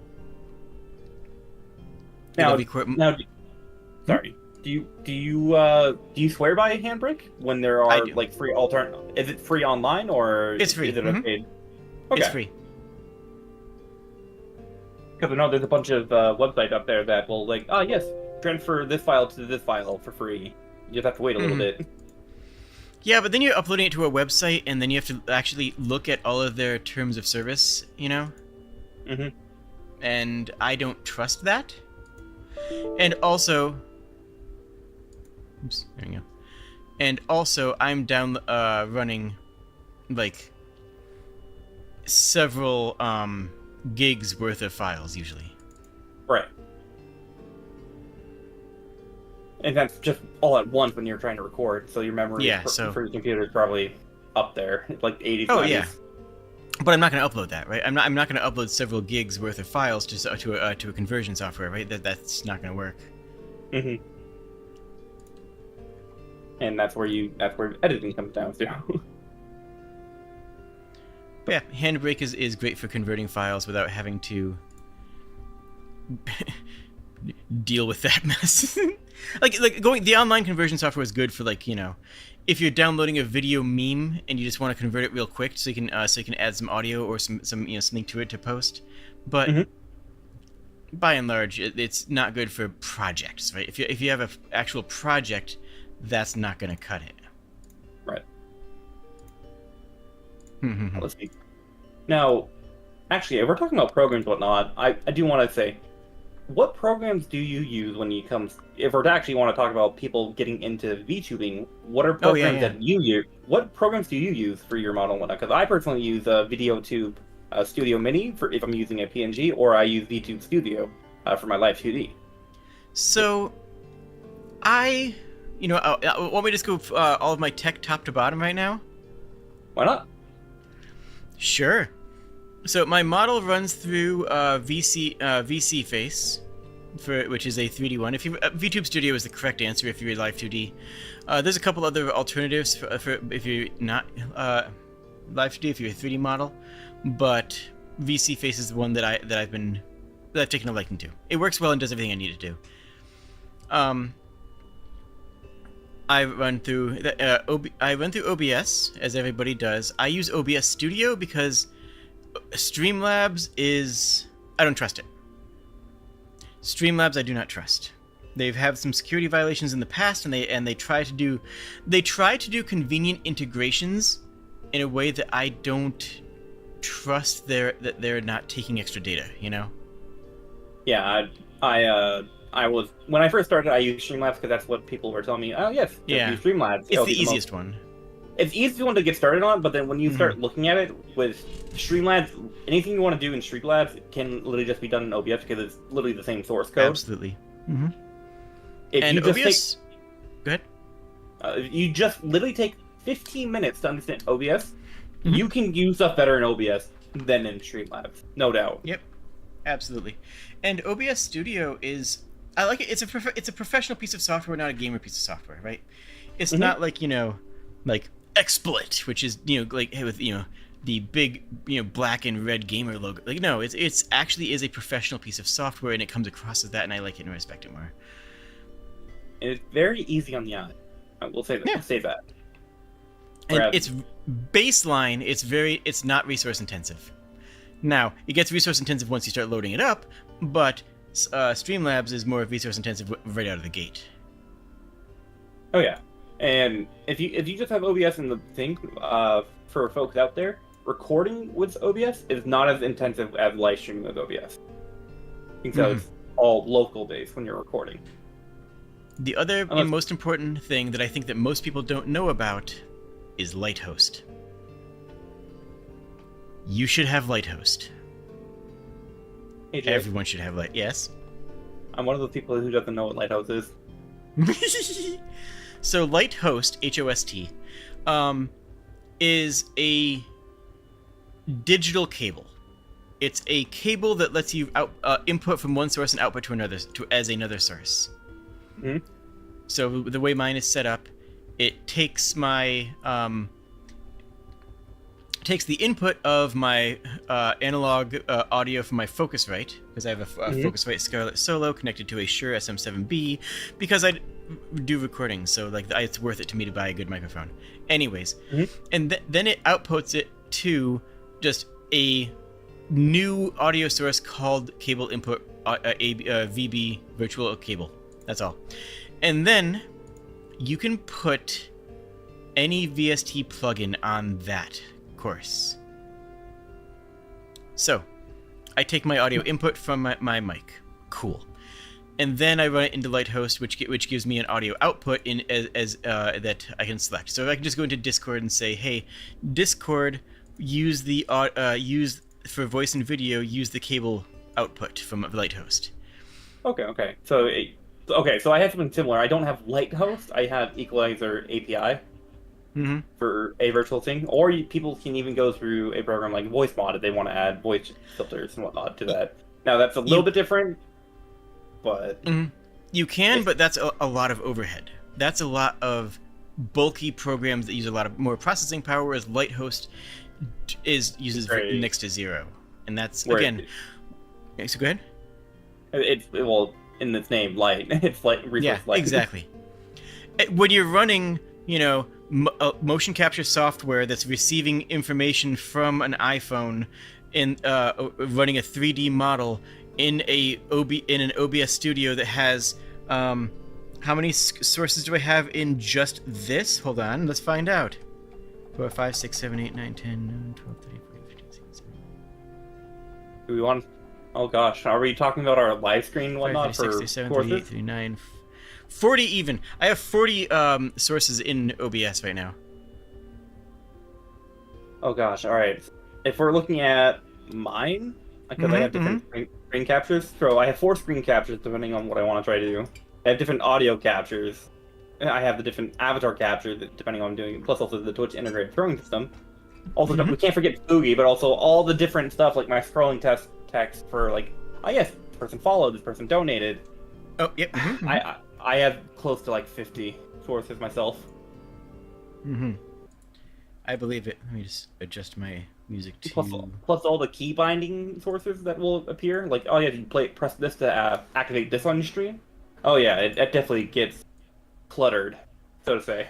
Sorry. Do you swear by Handbrake when there are like free alternative? Is it free online or
it's free?
Is it paid? Okay.
It's free.
Because I know there's a bunch of websites up there that will like, oh yes, transfer this file to this file for free. You just have to wait a little bit.
Yeah, but then you're uploading it to a website, and then you have to actually look at all of their terms of service,
Mm-hmm.
And I don't trust that. And also... Oops, there we go. And also, I'm running, like, several gigs worth of files, usually.
Right. And that's just all at once when you're trying to record, so your memory for your computer is probably up there, like 80s.
Oh,
90s.
yeah. But I'm not going to upload that, right? I'm not going to upload several gigs worth of files to a conversion software, right? That's not going to work.
Mm-hmm. And that's where editing comes down to.
But yeah, Handbrake is great for converting files without having to deal with that mess. The online conversion software is good for if you're downloading a video meme and you just want to convert it real quick so you can add some audio or some something to it to post. But by and large, it's not good for projects, right? If you have an actual project, that's not going to cut it.
Right. Let's see. Now, actually, if we're talking about programs and whatnot, I do want to say, what programs do you use if we're actually want to talk about people getting into VTubing, what are programs that you use? What programs do you use for your model and whatnot? Because I personally use VideoTube Studio Mini if I'm using a PNG, or I use VTube Studio for my live 2D.
So, want me to just go all of my tech top to bottom right now?
Why not?
Sure. So my model runs through VC Face, which is a 3D one. VTube Studio is the correct answer if you're live 2D. There's a couple other alternatives for if you're not live 2D, if you're a 3D model, but VC Face is the one that I've taken a liking to. It works well and does everything I need it to do. I run through OBS, as everybody does. I use OBS Studio because Streamlabs I don't trust it. Streamlabs I do not trust. They've had some security violations in the past, and they try to do convenient integrations in a way that I don't trust that they're not taking extra data, you know?
Yeah, I was when I first started. I used Streamlabs because that's what people were telling me. Oh yes, just
Yeah.
use Streamlabs.
It's the easiest one.
It's the easiest one to get started on, but then when you start looking at it with Streamlabs, anything you want to do in Streamlabs can literally just be done in OBS because it's literally the same source code.
Absolutely. Mm-hmm.
If
And
you just
OBS... Go ahead.
you just literally take 15 minutes to understand OBS, you can use stuff better in OBS than in Streamlabs, no doubt.
Yep, absolutely. And OBS Studio is, I like it. It's a professional piece of software, not a gamer piece of software, right? It's not like, you know, like XSplit, which is, you know, like with, you know, the big, you know, black and red gamer logo. Like, no, it's actually is a professional piece of software, and it comes across as that, and I like it and respect it more.
And it's very easy on the eye. I will say that.
Yeah.
Say that.
And it's baseline. It's not resource intensive. Now it gets resource intensive once you start loading it up, but Streamlabs is more resource intensive right out of the gate.
Oh yeah, and if you just have OBS in the thing, for folks out there, recording with OBS is not as intensive as live streaming with OBS. Because it's all local based when you're recording.
The other and most important thing that I think that most people don't know about is Lighthost. You should have Lighthost.
Hey, Jade,
Everyone should have Yes?
I'm one of those people who doesn't know what Lighthouse is.
So Lighthost, H-O-S-T, is a digital cable. It's a cable that lets you input from one source and output to another as another source.
Mm-hmm.
So the way mine is set up, it takes my takes the input of my analog audio from my Focusrite, because I have a Focusrite Scarlett Solo connected to a Shure SM7B, because I do recording, so like it's worth it to me to buy a good microphone. Anyways, and then it outputs it to just a new audio source called Cable Input VB Virtual Cable. That's all. And then you can put any VST plugin on that course. So I take my audio input from my mic. Cool. And then I run it into Lighthost, which gives me an audio output as that I can select. So I can just go into Discord and say, "Hey, Discord, use for voice and video, use the cable output from Lighthost."
Okay. So I have something similar. I don't have Lighthost. I have Equalizer API for a virtual thing. Or people can even go through a program like VoiceMod if they want to add voice filters and whatnot to that. Now that's a little bit different, but
you can. But that's a lot of overhead. That's a lot of bulky programs that use a lot more processing power, whereas Lighthost uses next to zero, and that's again. So go ahead.
Well, in its name, light. It's resource light.
Exactly. When you're running, you know, motion capture software that's receiving information from an iPhone in running a 3D model in an OBS studio that has how many sources do I have in just this? Hold on, let's find out. 4, 5, 6, 7, 8, 9, 10, 11, 12, 13, 14, 15, 16, 17.
Do we want? Oh gosh, are we talking about our live screen and whatnot
5, 36, 37, 38, 39, 40 even. I have 40 sources in OBS right now.
Oh gosh, alright. If we're looking at mine, because I have different screen captures, so I have 4 screen captures depending on what I want to try to do. I have different audio captures. I have the different avatar captures depending on what I'm doing, plus also the Twitch integrated throwing system. Also, we can't forget Boogie, but also all the different stuff like my scrolling text for like, oh yes, this person followed, this person donated.
Oh, yep.
I have close to like 50 sources myself.
I believe it. Let me just adjust my music to...
Plus all the key binding sources that will appear. Like, oh yeah, you press this to activate this on your stream. Oh yeah, it definitely gets cluttered, so to say.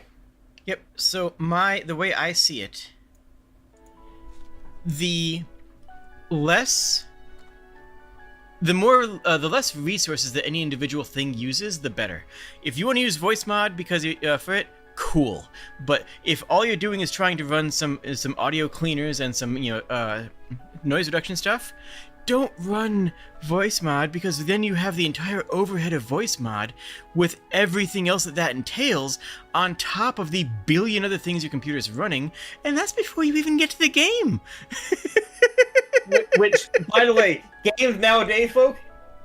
Yep. So the way I see it, the less resources that any individual thing uses, the better. If you want to use VoiceMod because for it, cool. But if all you're doing is trying to run some audio cleaners and some noise reduction stuff, don't run voice mod, because then you have the entire overhead of voice mod with everything else that entails on top of the billion other things your computer's running, and that's before you even get to the game.
Which, by the way, games nowadays, folks,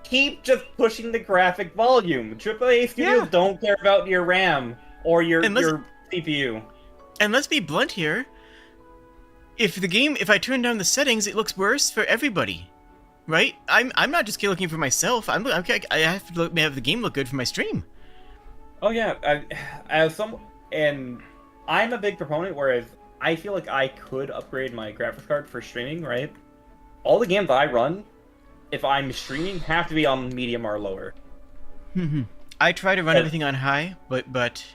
keep just pushing the graphic volume. AAA studios don't care about your RAM or your CPU.
And let's be blunt here. If I turn down the settings, it looks worse for everybody. Right? I'm not just looking for myself. I have to have the game look good for my stream.
Oh yeah, and I'm a big proponent. Whereas I feel like I could upgrade my graphics card for streaming. Right? All the games I run, if I'm streaming, have to be on medium or lower.
I try to run everything on high, but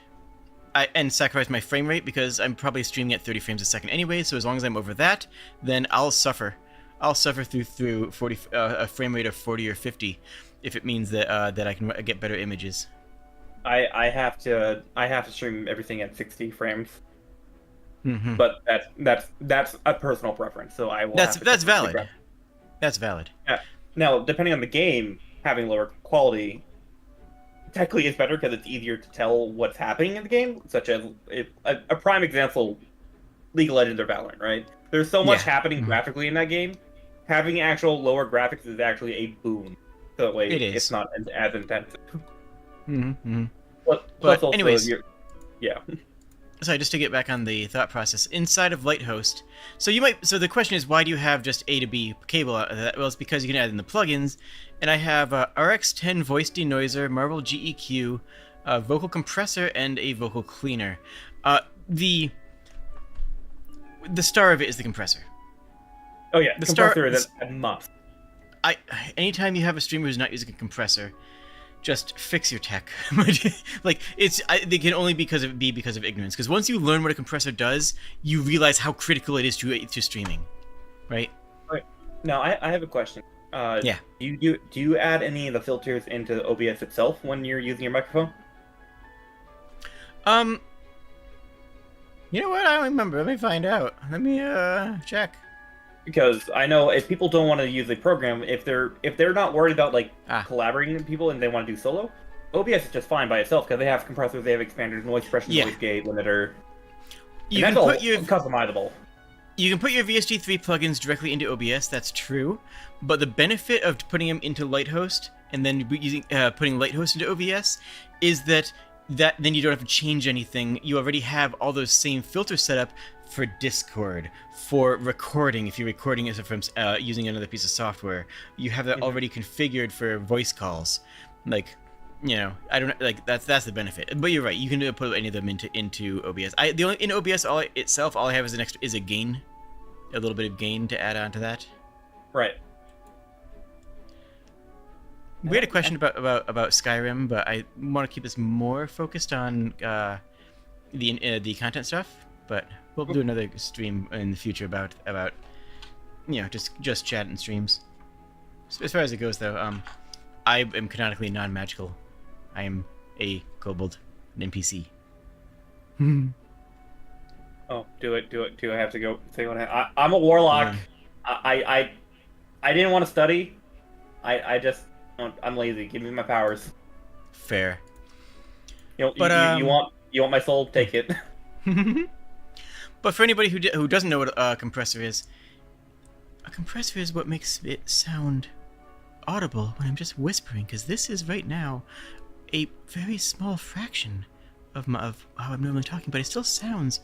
I sacrifice my frame rate because I'm probably streaming at 30 frames a second anyway. So as long as I'm over that, then I'll suffer. I'll suffer through 40 a frame rate of 40 or 50 if it means that I can get better images.
I have to stream everything at 60 frames. But that's a personal preference. So I will.
That's valid. That's valid.
Yeah. Now, depending on the game, having lower quality technically is better because it's easier to tell what's happening in the game. Such as a prime example, League of Legends or Valorant, right? There's so much happening graphically in that game. Having actual lower graphics is actually a boon. So that way it's not as intensive. But also,
anyways,
yeah.
Sorry, just to get back on the thought process, inside of Lighthhost, so the question is, why do you have just A to B cable out of that? Well, it's because you can add in the plugins, and I have RX10 voice denoiser, Marble GEQ, vocal compressor, and a vocal cleaner. The star of it is the compressor.
Oh yeah, the compressor is a must.
Anytime you have a streamer who's not using a compressor, just fix your tech. Like they can only be because of ignorance. Because once you learn what a compressor does, you realize how critical it is to streaming, right?
Right. Now I have a question. Do you add any of the filters into OBS itself when you're using your microphone?
You know what? I don't remember. Let me find out. Let me check.
Because I know if people don't want to use a program, if they're not worried about collaborating with people and they want to do solo, OBS is just fine by itself because they have compressors, they have expanders, noise suppression, noise gate, limiter. You can put your customizable.
You can put your VST3 plugins directly into OBS. That's true, but the benefit of putting them into Lighthost and then putting Lighthost into OBS is that then you don't have to change anything. You already have all those same filters set up for Discord, for recording. If you're recording it from using another piece of software, you have that already configured for voice calls. I don't that's the benefit. But you're right. You can put any of them into OBS. In OBS all I have is a gain, a little bit of gain to add on to that.
Right.
We had a question about Skyrim, but I want to keep this more focused on the content stuff. But we'll do another stream in the future about just chat and streams. As far as it goes, though, I am canonically non-magical. I am a kobold, an NPC.
Oh, do it. Do I have to go say what I'm a warlock. I didn't want to study. I'm lazy. Give me my powers.
Fair.
You want my soul? Take it.
But for anybody who doesn't know what a compressor is what makes it sound audible when I'm just whispering. Because this is right now a very small fraction of how I'm normally talking, but it still sounds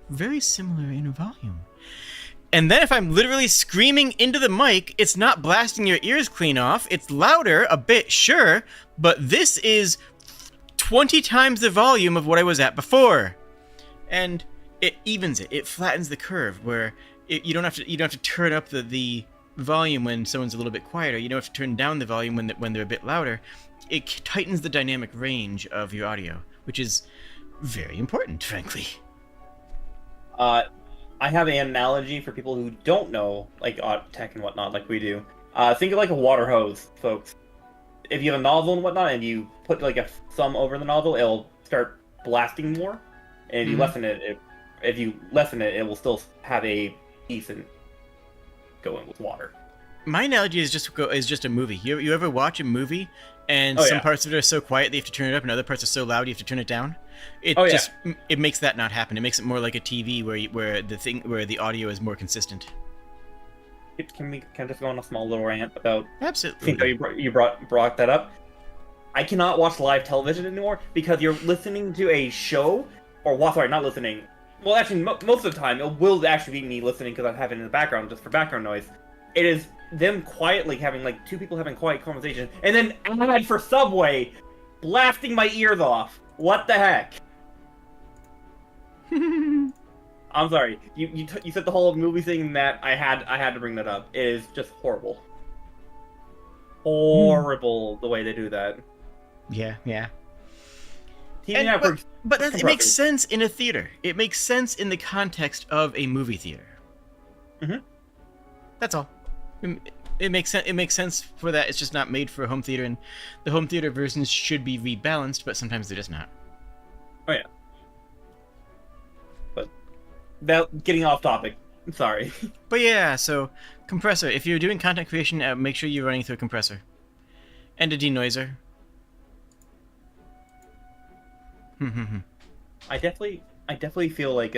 very similar in volume. And then if I'm literally screaming into the mic, it's not blasting your ears clean off. It's louder a bit, sure, but this is 20 times the volume of what I was at before. And it evens it. It flattens the curve where you don't have to turn up the volume when someone's a little bit quieter. You don't have to turn down the volume when they're a bit louder. It tightens the dynamic range of your audio, which is very important, frankly.
I have an analogy for people who don't know tech and whatnot like we do. Think of like a water hose, folks. If you have a nozzle and whatnot, and you put a thumb over the nozzle, it'll start blasting more. and if you lessen it, it will still have a decent going with water.
My analogy is just a movie. You ever watch a movie and
Oh,
some
yeah.
parts of it are so quiet that you have to turn it up, and other parts are so loud you have to turn it down? It
Oh, yeah.
just it makes that not happen. It makes it more like a TV where the audio is more consistent.
Can I just go on a small little rant about
Absolutely.
how you brought that up? I cannot watch live television anymore because you're listening to a show, not listening. Well, actually, most of the time it will actually be me listening because I have it in the background just for background noise. It is them quietly having like two people having quiet conversations, and then ad for Subway blasting my ears off. What the heck? I'm sorry. You said the whole movie thing that I had to bring that up. It is just horrible. Horrible the way they do that.
Yeah.
TV
And,
networks.
but it makes sense in a theater. It makes sense in the context of a movie theater.
Mhm.
That's all. It makes sense. It makes sense for that. It's just not made for a home theater, and the home theater versions should be rebalanced, but sometimes they're just not.
Oh yeah. But that getting off topic. I'm sorry.
But yeah, so compressor. If you're doing content creation, make sure you're running through a compressor and a denoiser.
I definitely feel like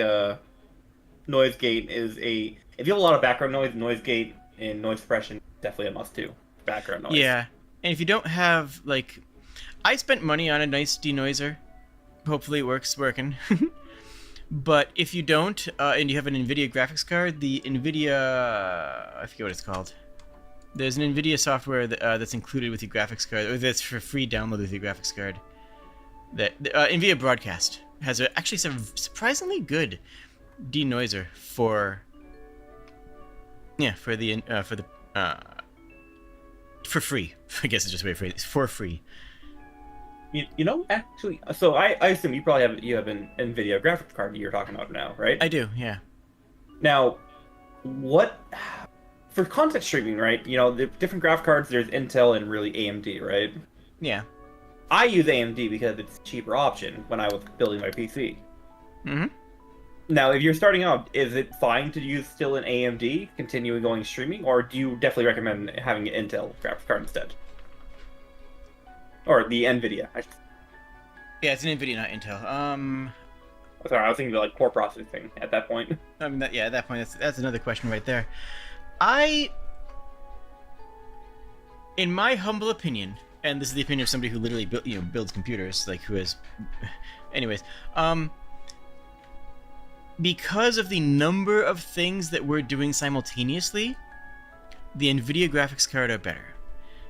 noise gate is a. If you have a lot of background noise gate and noise suppression definitely a must do. Background noise.
Yeah, and if you don't have I spent money on a nice denoiser. Hopefully it working. But if you don't, and you have an NVIDIA graphics card, the NVIDIA, I forget what it's called. There's an NVIDIA software that's included with your graphics card, or that's for free download with your graphics card. That NVIDIA Broadcast has actually some surprisingly good denoiser for free. I guess it's just a way to phrase it. It's for free.
You know, actually, so I assume you have an NVIDIA graphics card you're talking about now, right?
I do, yeah.
Now, what for content streaming, right? You know, the different graphic cards. There's Intel and really AMD, right?
Yeah.
I use AMD because it's a cheaper option when I was building my PC.
Mm-hmm.
Now, if you're starting out, is it fine to use still an AMD, continuing going streaming, or do you definitely recommend having an Intel graphics card instead? Or the NVIDIA.
Yeah, it's an NVIDIA, not Intel.
Sorry, I was thinking of like core processing at that point.
I mean, at that point, that's another question right there. In my humble opinion, and this is the opinion of somebody who literally builds computers, anyways, because of the number of things that we're doing simultaneously, the NVIDIA graphics card are better.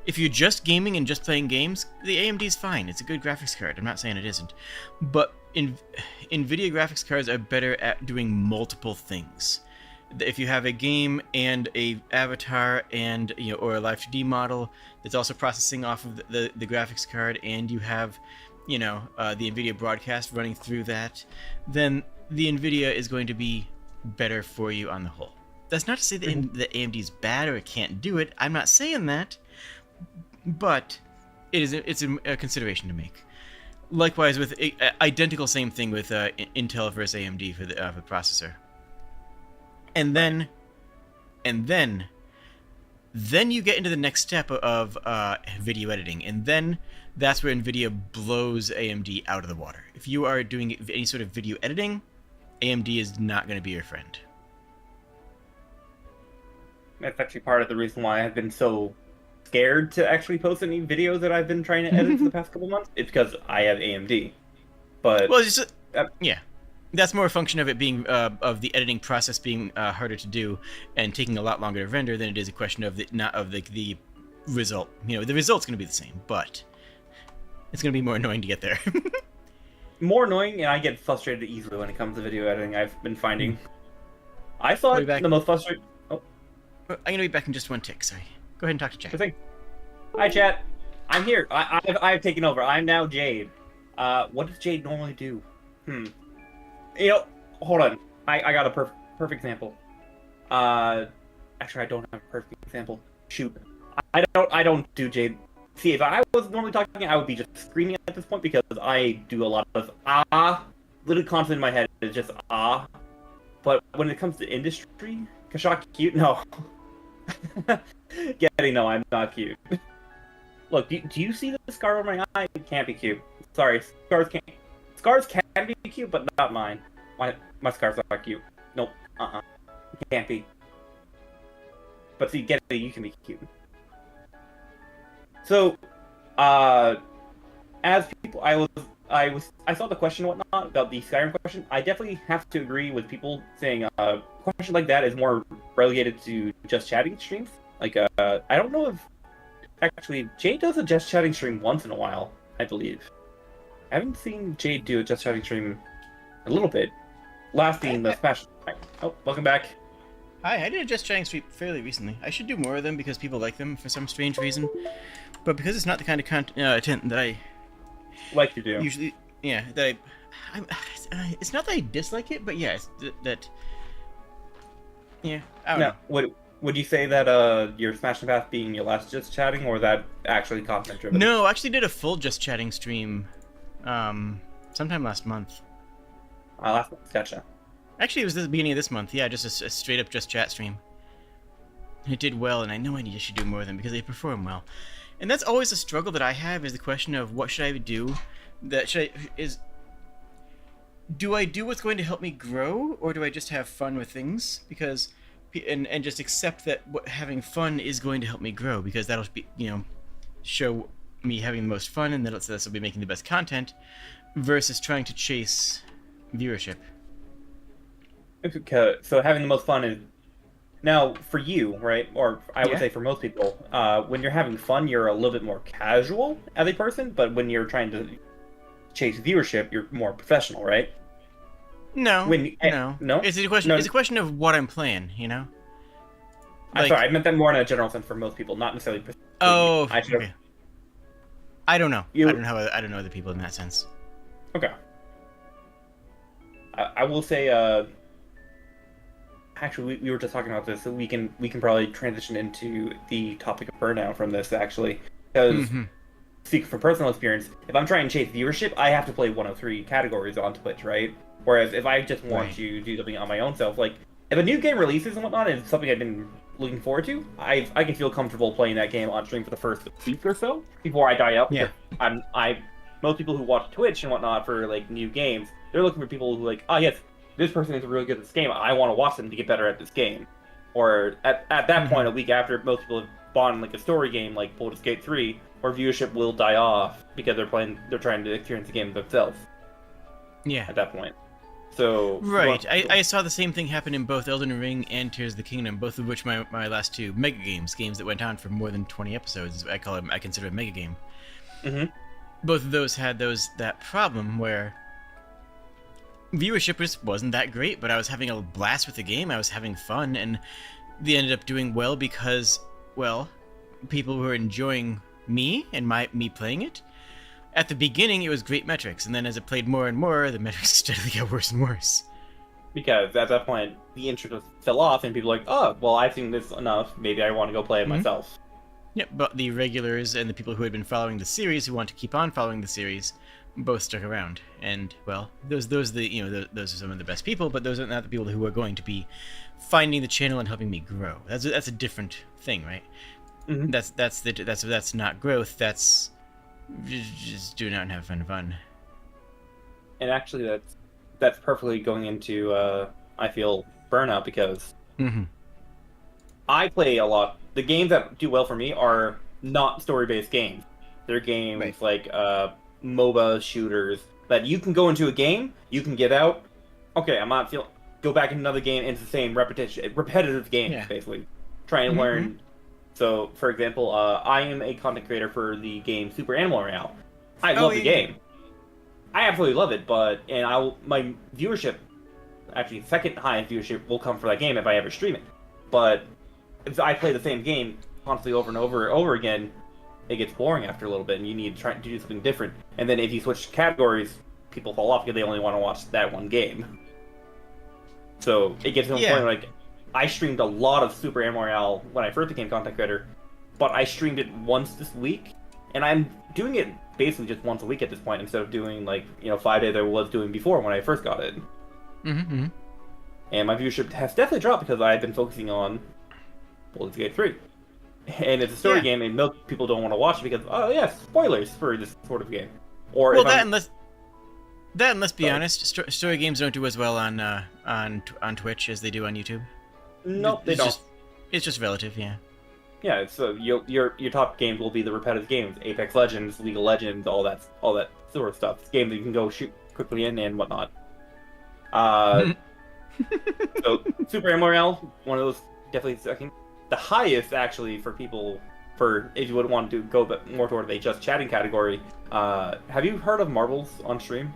If you're just gaming and just playing games, the AMD's fine. It's a good graphics card. I'm not saying it isn't. But NVIDIA graphics cards are better at doing multiple things. If you have a game and a avatar and or a live 2D model that's also processing off of the graphics card, and you have the NVIDIA broadcast running through that, then the NVIDIA is going to be better for you on the whole. That's not to say that AMD is bad or it can't do it. I'm not saying that. But it's a consideration to make. Likewise, with identical same thing with Intel versus AMD for the processor. And then you get into the next step of video editing, and then that's where NVIDIA blows AMD out of the water. If you are doing any sort of video editing, AMD is not going to be your friend.
That's actually part of the reason why I've been so scared to actually post any videos that I've been trying to edit for the past couple months. It's because I have AMD. But
well, it's just, yeah, that's more a function of it being of the editing process being harder to do and taking a lot longer to render than it is a question of the result. The result's going to be the same, but it's going to be more annoying to get there.
More annoying, and I get frustrated easily when it comes to video editing. I've been finding. I thought the most frustrating. Oh,
I'm going to be back in just one tick. Sorry. Go ahead and talk to chat.
Sure thing. Hi, chat. I'm here. I've taken over. I'm now Jade. What does Jade normally do? Hold on. I got a perfect example. Actually, I don't have a perfect example. Shoot. I don't do Jade. See, if I was normally talking, I would be just screaming at this point because I do a lot of literally constantly in my head is just But when it comes to industry, Kashak cute? No. Getting no, I'm not cute. Look, do you see the scar on my eye? It can't be cute. Sorry, scars can be cute, but not mine. My scar's not cute. Nope. It can't be. But see, Getty, you can be cute. So, as people, I saw the question and whatnot about the Skyrim question. I definitely have to agree with people saying a question like that is more relegated to just chatting streams. Like, I don't know if actually Jade does a just chatting stream once in a while, I believe. I haven't seen Jade do a just chatting stream a little bit. Last being the Smash. Oh, welcome back.
Hi, I did a just chatting stream fairly recently. I should do more of them because people like them for some strange reason. But because it's not the kind of content that I
like you do.
Usually, yeah, that it's not that I dislike it, but yeah, yeah, I don't know.
Would you say that your Smash and Path being your last just chatting, or that actually content driven?
No, I actually did a full just chatting stream, sometime last month.
Last month, gotcha.
Actually, it was the beginning of this month. Yeah, just a straight up just chat stream. It did well, and I know I should do more of them because they perform well. And that's always a struggle that I have, is the question of what should I do? Do I do what's going to help me grow, or do I just have fun with things? Because, and just accept that having fun is going to help me grow, because that'll be, show me having the most fun, and that'll be making the best content, versus trying to chase viewership.
Okay, so having the most fun is now for you, right? Or I would say for most people, when you're having fun, you're a little bit more casual as a person, but when you're trying to chase viewership, you're more professional, right?
No.
No.
It's a question. It's a question of what I'm playing. Like,
I'm sorry, I meant that more in a general sense for most people, not necessarily.
Oh, okay. I don't know. I don't know other people in that sense.
Okay. I will say, actually, we were just talking about this, so we can probably transition into the topic of burnout from this, actually. Because, speaking from personal experience, if I'm trying to chase viewership, I have to play one of three categories on Twitch, right? Whereas if I just want to do something on my own self, like, if a new game releases and whatnot, and it's something I've been looking forward to, I can feel comfortable playing that game on stream for the first week or so, before I die out.
Yeah.
Most people who watch Twitch and whatnot for, like, new games, they're looking for people who, like, yes, this person is really good at this game, I want to watch them to get better at this game. Or at that point, a week after, most people have bought like a story game like Baldur's Gate 3, where viewership will die off because they're trying to experience the game themselves.
Yeah.
At that point. So
right, I saw the same thing happen in both Elden Ring and Tears of the Kingdom, both of which my last two mega games that went on for more than 20 episodes. I consider a mega game.
Mm-hmm.
Both of those had that problem where viewership just wasn't that great, but I was having a blast with the game. I was having fun, and they ended up doing well because, well, people were enjoying me and me playing it. At the beginning, it was great metrics, and then as it played more and more, the metrics steadily got worse and worse.
Because at that point, the interest fell off, and people were like, oh, well, I've seen this enough, maybe I want to go play it myself.
Yep, but the regulars and the people who had been following the series, who want to keep on following the series, both stuck around. And, well, those are some of the best people, but those are not the people who are going to be finding the channel and helping me grow. That's a different thing, right?
Mm-hmm.
That's not growth. That's just doing it out and having fun.
And actually, that's perfectly going into I feel burnout, because I play a lot. The games that do well for me are not story-based games. They're games like MOBA shooters that you can go into a game, you can get out. Okay, I'm not feeling. Go back into another game, into the same repetitive games, basically. Try and learn. So, for example, I am a content creator for the game Super Animal Royale. I love the game. I absolutely love it, my viewership, actually second highest viewership, will come for that game if I ever stream it. But if I play the same game constantly over and over again, it gets boring after a little bit, and you need to try to do something different. And then if you switch categories, people fall off because they only want to watch that one game. So it gets to a point where, like, I streamed a lot of Super Animal Royale when I first became content creator, but I streamed it once this week, and I'm doing it basically just once a week at this point instead of doing like 5 days I was doing before when I first got it.
Mm-hmm.
And my viewership has definitely dropped because I've been focusing on Baldur's Gate 3. And it's a story game, and most people don't want to watch it because, oh yeah, spoilers for this sort of game. Or
well, and let's be honest, story games don't do as well on Twitch as they do on YouTube.
Nope, they don't.
It's just relative, yeah.
Yeah, so your top games will be the repetitive games, Apex Legends, League of Legends, all that sort of stuff. It's games that you can go shoot quickly in and whatnot. So Super MRL, one of those definitely second. The highest actually for people if you would want to go more toward a just chatting category. Have you heard of Marbles on stream?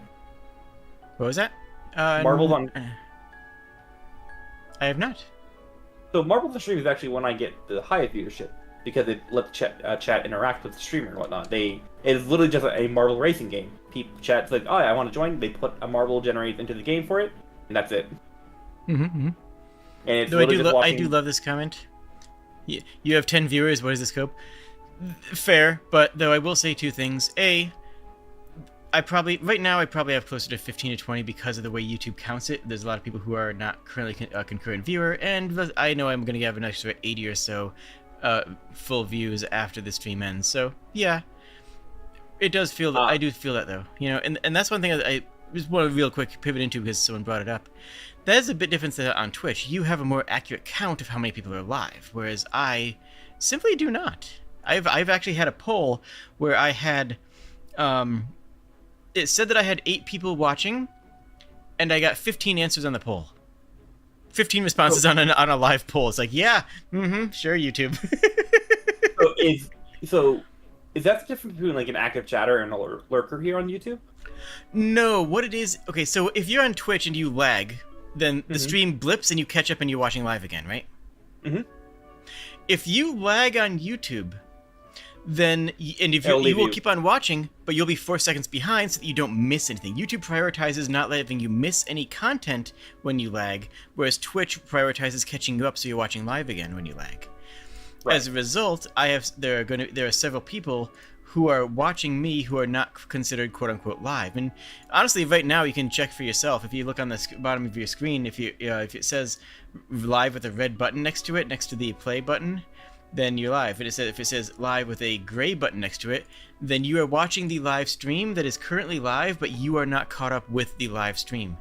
What was that?
Marbles on.
I have not.
So Marbles on stream is actually when I get the highest viewership because it lets chat interact with the streamer and whatnot. It is literally just a marble racing game. People chat's like, oh, I want to join. They put a marble generated into the game for it, and that's it.
Mm-hmm.
And it's
though I do love this comment. You have 10 viewers. What is the scope? Fair, but though I will say two things. Right now I probably have closer to 15 to 20 because of the way YouTube counts it. There's a lot of people who are not currently a concurrent viewer, and I know I'm going to have an extra 80 or so full views after the stream ends. So yeah, it does feel that I do feel that though, and that's one thing I just want to real quick pivot into because someone brought it up. That is a bit different than on Twitch. You have a more accurate count of how many people are live, whereas I simply do not. I've actually had a poll where I had, it said that I had 8 people watching, and I got 15 answers on the poll. 15 responses on a live poll. It's like, yeah, sure, YouTube.
so is that the difference between like an active chatter and a lurker here on YouTube?
No, what it is, okay, so if you're on Twitch and you lag, then the stream blips and you catch up and you're watching live again, right? Mm-hmm. If you lag on YouTube, then you will keep on watching, but you'll be 4 seconds behind so that you don't miss anything. YouTube prioritizes not letting you miss any content when you lag, whereas Twitch prioritizes catching you up so you're watching live again when you lag. Right. As a result, there are several people who are watching me who are not considered quote-unquote live. And honestly, right now you can check for yourself. If you look on the bottom of your screen, if it says live with a red button next to it, next to the play button, then you're live. If it says live with a gray button next to it, then you are watching the live stream that is currently live, but you are not caught up with the live stream.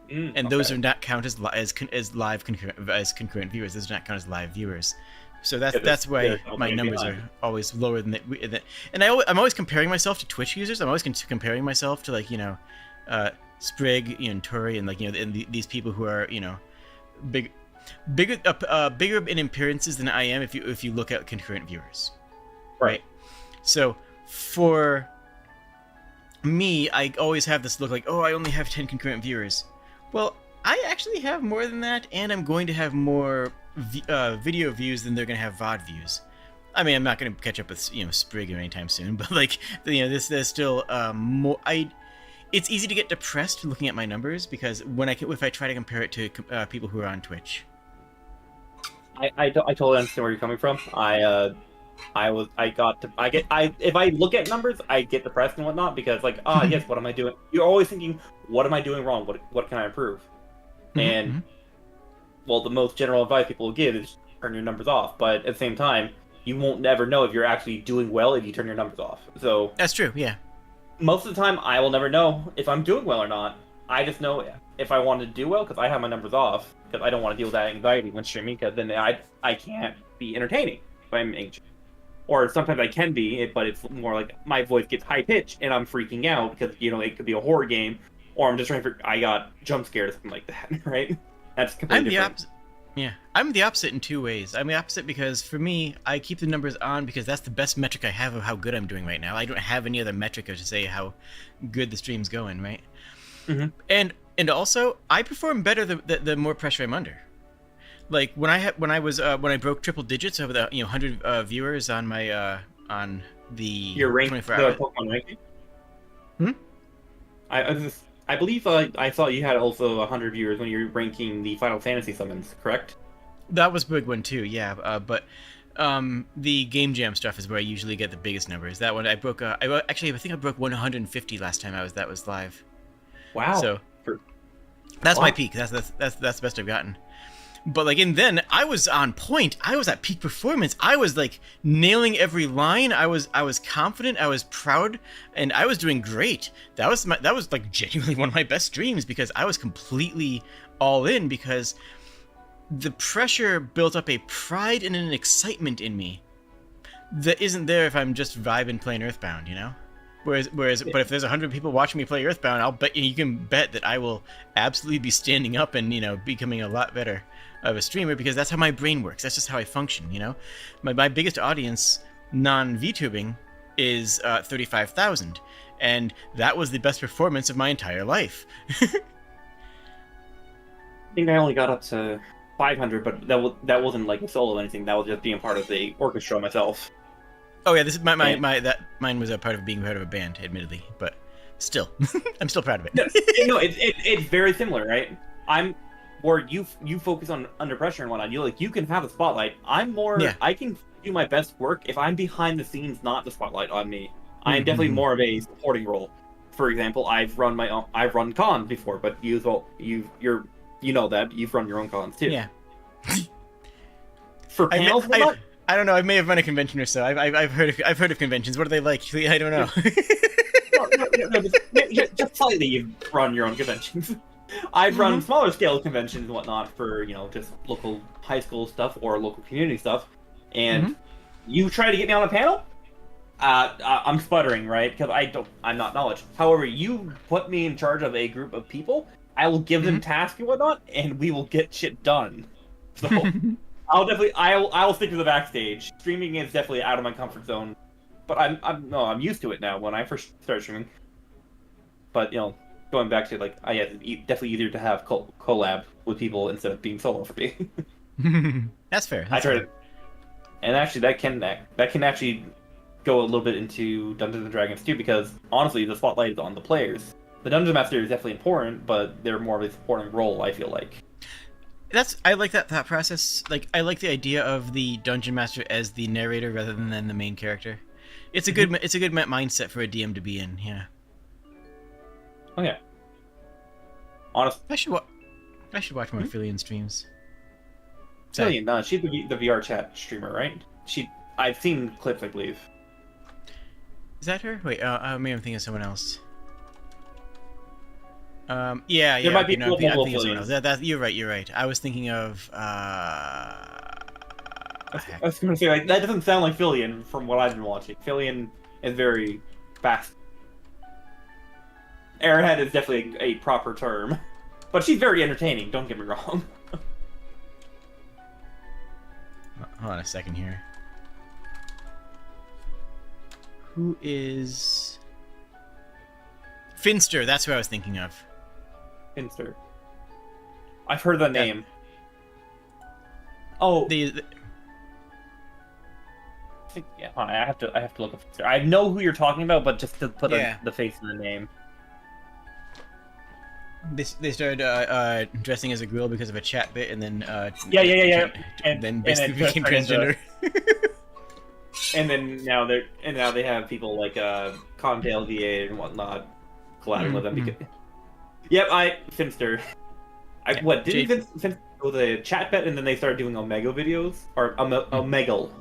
And those are not count as concurrent viewers. Those do not count as live viewers. So that's why my numbers are always lower than that. And I'm always comparing myself to Twitch users. I'm always comparing myself to Sprig and Tori and these people who are bigger in appearances than I am if you look at concurrent viewers. Right. So for me, I always have this look like, oh, I only have 10 concurrent viewers. Well, I actually have more than that, and I'm going to have more video views than they're going to have VOD views. I mean, I'm not going to catch up with Sprig anytime soon, but there's still more. It's easy to get depressed looking at my numbers because if I try to compare it to people who are on Twitch.
I totally understand where you're coming from. If I look at numbers, I get depressed and whatnot because yes, what am I doing? You're always thinking, what am I doing wrong? What can I improve? And well, the most general advice people will give is turn your numbers off. But at the same time, you won't never know if you're actually doing well if you turn your numbers off. So
that's true. Yeah.
Most of the time, I will never know if I'm doing well or not. I just know if I want to do well because I have my numbers off because I don't want to deal with that anxiety when streaming because then I can't be entertaining if I'm anxious. Or sometimes I can be, but it's more like my voice gets high pitched and I'm freaking out because it could be a horror game, or I'm just I got jump scared or something like that, right? That's completely different.
I'm the opposite in two ways. I'm the opposite because for me, I keep the numbers on because that's the best metric I have of how good I'm doing right now. I don't have any other metric to say how good the stream's going, right? Mm-hmm. And also, I perform better the more pressure I'm under. Like when I broke triple digits over the 100 viewers on my on the
your rank,
24
the Pokemon ranking. I believe I saw you had also 100 viewers when you were ranking the Final Fantasy summons, correct?
That was a big one too, yeah. But The game jam stuff is where I usually get the biggest numbers. That one I broke. Actually, I think I broke 150 last time that was live.
Wow.
So that's my peak. That's the best I've gotten. But like, and then I was on point. I was at peak performance. I was like nailing every line. I was confident. I was proud, and I was doing great. That was like genuinely one of my best streams because I was completely all in because the pressure built up a pride and an excitement in me that isn't there if I'm just vibing playing Earthbound, you know? But if there's 100 people watching me play Earthbound, I'll bet you can bet that I will absolutely be standing up and, you know, becoming a lot better of a streamer because that's how my brain works. That's just how I function, you know? My biggest audience, non-VTubing, is 35,000. And that was the best performance of my entire life.
I think I only got up to 500, but that wasn't like a solo or anything. That was just being part of the orchestra myself.
Oh yeah, this is mine was a part of being part of a band, admittedly, but still, I'm still proud of it.
No, it's very similar, right? I'm more you focus on under pressure and whatnot. You can have the spotlight. I'm more I can do my best work if I'm behind the scenes, not the spotlight on me. I am definitely more of a supporting role. For example, I've run cons before, but you know that you've run your own cons too.
Yeah.
For panels,
I don't know. I may have run a convention or so. I've heard of conventions. What are they like? I don't know.
just slightly, you've run your own conventions. I've run smaller scale conventions and whatnot for just local high school stuff or local community stuff. And you try to get me on a panel, I'm sputtering, right? Because I'm not knowledge. However, you put me in charge of a group of people, I will give them tasks and whatnot, and we will get shit done. So I'll stick to the backstage. Streaming is definitely out of my comfort zone, but I'm used to it now. When I first started streaming, but going back to it's definitely easier to have collab with people instead of being solo for me.
That's fair.
I tried it, and actually that can actually go a little bit into Dungeons and Dragons too, because honestly the spotlight is on the players. The Dungeon Master is definitely important, but they're more of a supporting role, I feel like.
I like that thought process. Like, I like the idea of the Dungeon Master as the narrator rather than the main character. It's a good mindset for a DM to be in. Yeah.
Oh yeah. Honestly,
I should watch more Fillion streams.
Fillion, she's the VR chat streamer, right? I've seen clips, I believe.
Is that her? Wait, maybe I'm thinking of someone else. Yeah.
There might be
I'm thinking of someone else. You're right. I was thinking of.
I was going to say, that doesn't sound like Fillion from what I've been watching. Fillion is very fast. Airhead is definitely a proper term, but she's very entertaining. Don't get me wrong.
Hold on a second here. Who is Finster? That's who I was thinking of.
Finster. I've heard the name. Oh. I have to look up Finster. I know who you're talking about, but just to put the face in the name.
They started dressing as a girl because of a chat bit, and then
and
then basically became transgender.
And then now they have people like Condale VA and whatnot collabing with them. Because... Finster. Didn't Finster go the chat bet, and then they started doing Omega videos or Omegle,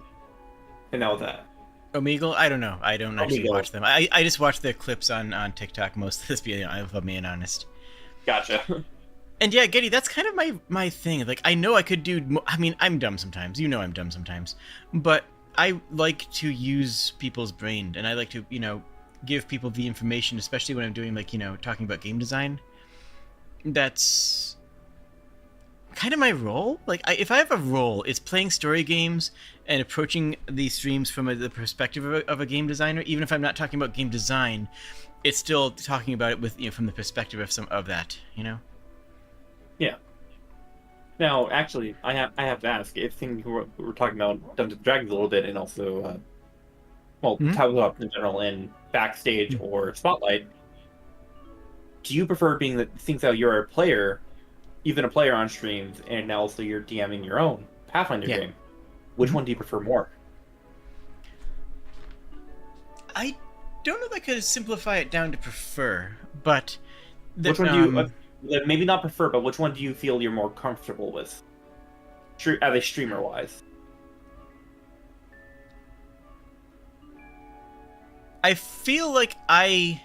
and that was that.
Omegle? I don't know. I don't actually watch them. I just watch their clips on TikTok most of this video. If I'm being honest.
Gotcha.
And yeah, Getty, that's kind of my thing. Like, I know I could do... I mean, I'm dumb sometimes. You know I'm dumb sometimes. But I like to use people's brain, and I like to, give people the information, especially when I'm doing, talking about game design. That's kind of my role. Like, if I have a role, it's playing story games and approaching these streams from the perspective of a game designer. Even if I'm not talking about game design, it's still talking about it with from the perspective of some of that,
Yeah. Now, actually, I have to ask if we're talking about Dungeons and Dragons a little bit, and also, tabletop in general, and backstage or spotlight. Do you prefer since you're a player, even a player on streams, and now also you're DMing your own Pathfinder game? Which one do you prefer more?
I don't know if I could simplify it down to prefer, but
Which one do you maybe not prefer, but which one do you feel you're more comfortable with, as a streamer wise?
I feel like I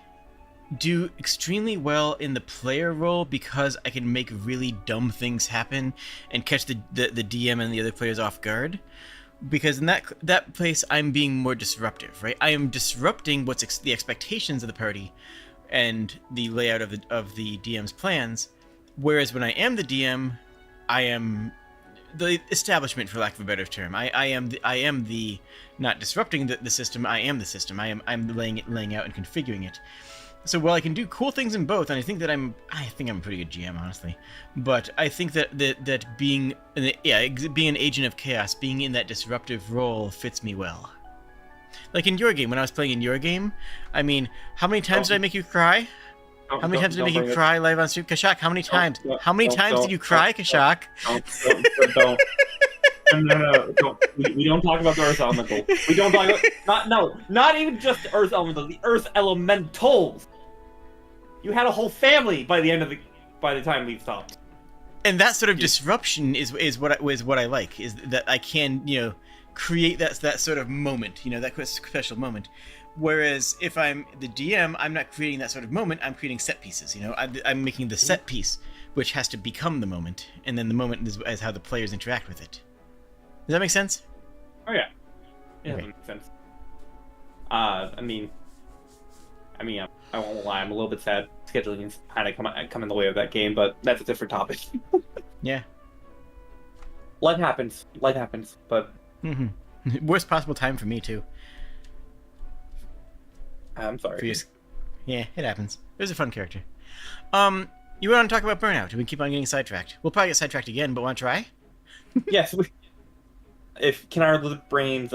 do extremely well in the player role because I can make really dumb things happen and catch the DM and the other players off guard. Because in that place, I'm being more disruptive, right? I am disrupting what's the expectations of the party and the layout of the DM's plans. Whereas when I am the DM, I am the establishment, for lack of a better term. I am the not disrupting the system. I am the system. I'm laying out and configuring it. So while I can do cool things in both, and I think I'm a pretty good GM, honestly, but I think that being an agent of chaos, being in that disruptive role fits me well. Like in your game, when I was playing in your game, I mean, how many times did I make you cry? How many times did I make you cry live on stream? Kashak, how many times? How many times did you cry, Kashak?
Don't. No. We don't talk about the Earth Elemental. We don't talk about not even just the Earth Elemental. The Earth Elementals. You had a whole family by the time we stopped.
And that sort of disruption is what I like. Is that I can create that sort of moment, that special moment. Whereas if I'm the DM, I'm not creating that sort of moment. I'm creating set pieces. I'm making the set piece, which has to become the moment, and then the moment is how the players interact with it. Does that make sense?
Oh yeah,
Okay.
That makes sense. I mean, I won't lie. I'm a little bit sad. Scheduling is kind of come in the way of that game, but that's a different topic.
Yeah.
Life happens. But
Worst possible time for me too.
I'm sorry.
Yeah, it happens. It was a fun character. You want to talk about burnout? We keep on getting sidetracked. We'll probably get sidetracked again, but want to try?
Yes. Can our little brains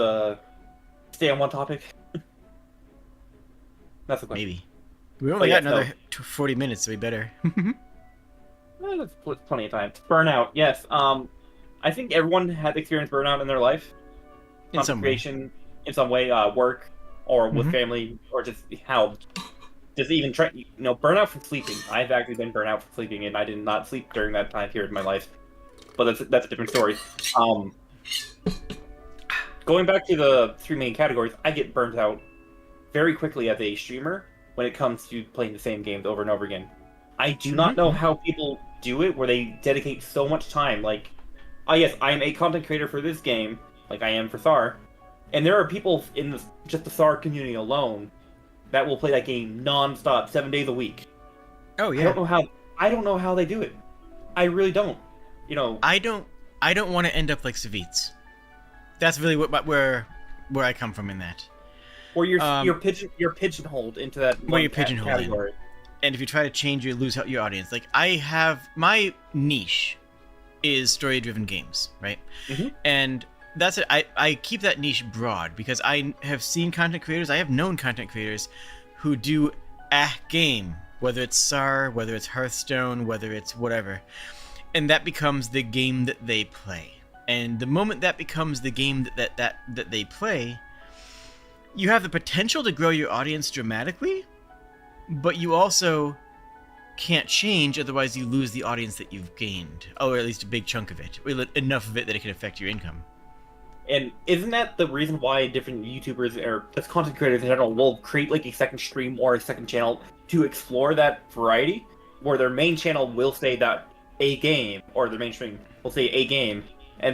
stay on one topic? That's the question.
Maybe. We only got another 40 minutes, so we better.
Well, that's plenty of time. Burnout, yes. I think everyone had experienced burnout in their life.
In some way.
In some way, work, or with family, or just even try, burnout from sleeping. I've actually been burnt out from sleeping, and I did not sleep during that time period in my life. But that's a different story. Going back to the three main categories, I get burnt out very quickly as a streamer when it comes to playing the same games over and over again. I do not know how people do it, where they dedicate so much time. Like, oh yes, I am a content creator for this game, like I am for SAR, and there are people in just the SAR community alone that will play that game non-stop, 7 days a week.
Oh yeah.
I don't know how they do it. I really don't.
I don't want to end up like Savitz. That's really where I come from in that.
Or you're pigeonholed into that
where you're pigeonholed
category.
And if you try to change, you lose out your audience. Like, I have my niche is story-driven games, right? And that's it. I keep that niche broad because I have seen content creators, I have known content creators who do a game, whether it's SAR, whether it's Hearthstone, whether it's whatever, and that becomes the game that they play. And the moment that becomes the game that they play, you have the potential to grow your audience dramatically, but you also can't change, otherwise you lose the audience that you've gained, or at least a big chunk of it, or enough of it that it can affect your income.
And isn't that the reason why different YouTubers or just content creators in general will create like a second stream or a second channel to explore that variety, where their main channel will say that a game, or their main stream will say a game,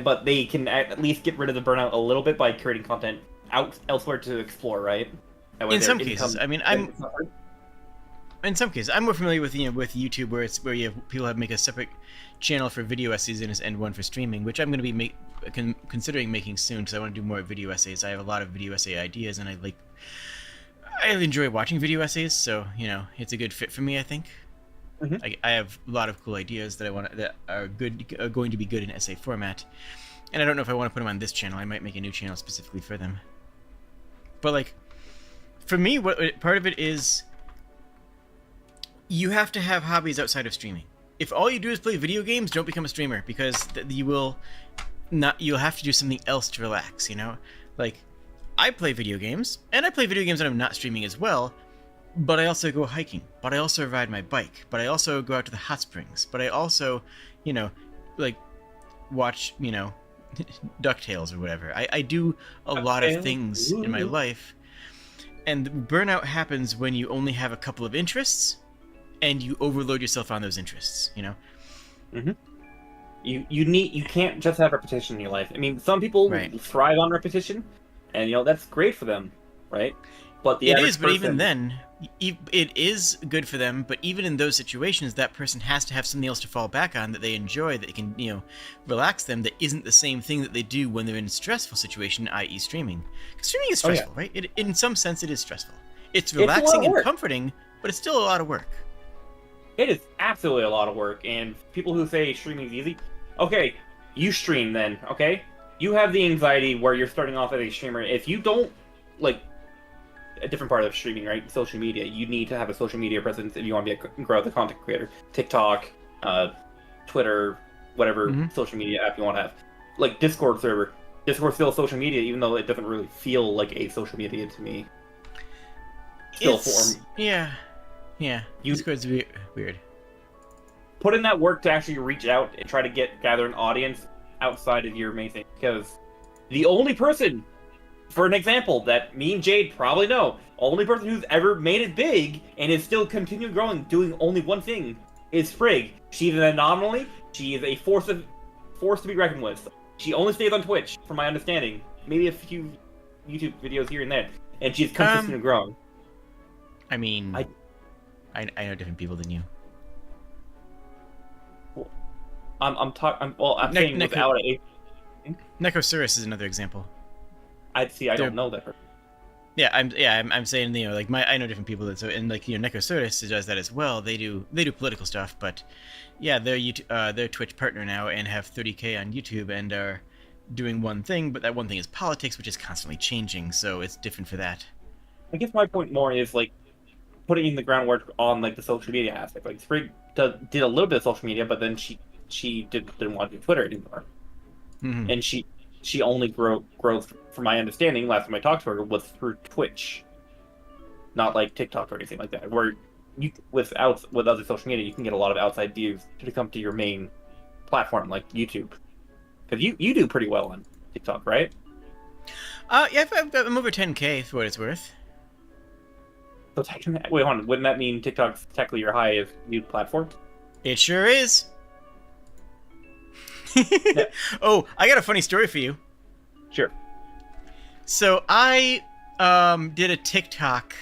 but they can at least get rid of the burnout a little bit by creating content elsewhere to explore, right?
In some cases, I'm more familiar with with YouTube, where you have people make a separate channel for video essays and one for streaming, which I'm going to be considering making soon because I want to do more video essays. I have a lot of video essay ideas, and I enjoy watching video essays, so it's a good fit for me, I think. I have a lot of cool ideas that are going to be good in essay format, and I don't know if I want to put them on this channel. I might make a new channel specifically for them. But for me, part of it is you have to have hobbies outside of streaming. If all you do is play video games, don't become a streamer, because you will you'll have to do something else to relax, you know? Like, I play video games, and I play video games when I'm not streaming as well, but I also go hiking, but I also ride my bike, but I also go out to the hot springs, but I also, you know, like, watch, you know, DuckTales or whatever. I do a lot of things in my life, and burnout happens when you only have a couple of interests, and you overload yourself on those interests, you know?
Mm-hmm. You can't just have repetition in your life. I mean, some people thrive on repetition, and that's great for them, right? But the average
but even then, it is good for them. But even in those situations, that person has to have something else to fall back on that they enjoy, that can relax them. That isn't the same thing that they do when they're in a stressful situation, i.e., streaming. Because streaming is stressful, right? In some sense, it is stressful. It's relaxing and comforting, but it's still a lot of work.
It is absolutely a lot of work, and people who say streaming is easy, okay, you stream then, okay? You have the anxiety where you're starting off as a streamer. If you don't, like, a different part of streaming, right? Social media. You need to have a social media presence if you want to be grow as a content creator. TikTok, Twitter, whatever social media app you want to have. Like Discord server. Discord's still social media, even though it doesn't really feel like a social media to me.
Yeah. Discord's weird.
Put in that work to actually reach out and try to gather an audience outside of your main thing. Because the only person, for an example, that me and Jade probably know, only person who's ever made it big and is still continuing growing, doing only one thing, is Frigg. She's an anomaly. She is a force to be reckoned with. She only stays on Twitch, from my understanding. Maybe a few YouTube videos here and there, and she's consistently growing.
I mean, I know different people than you.
I'm saying without a.
Necosaurus is another example.
I don't know that.
Yeah, I'm saying I know different people that Necosaurus does that as well. They do political stuff, but yeah, they're Twitch partner now and have 30K on YouTube and are doing one thing, but that one thing is politics, which is constantly changing, so it's different for that.
I guess my point more is putting in the groundwork on the social media aspect. Like Sprig did a little bit of social media, but then she didn't want to do Twitter anymore, and she only growth, from my understanding, last time I talked to her, was through Twitch, not like TikTok or anything like that. Where with other social media, you can get a lot of outside views to come to your main platform like YouTube, because you do pretty well on TikTok, right?
Yeah, I'm over 10K for what it's worth.
So wait, hold on. Wouldn't that mean TikTok's technically your highest viewed platform?
It sure is.
Yeah.
Oh, I got a funny story for you.
Sure.
So I did a TikTok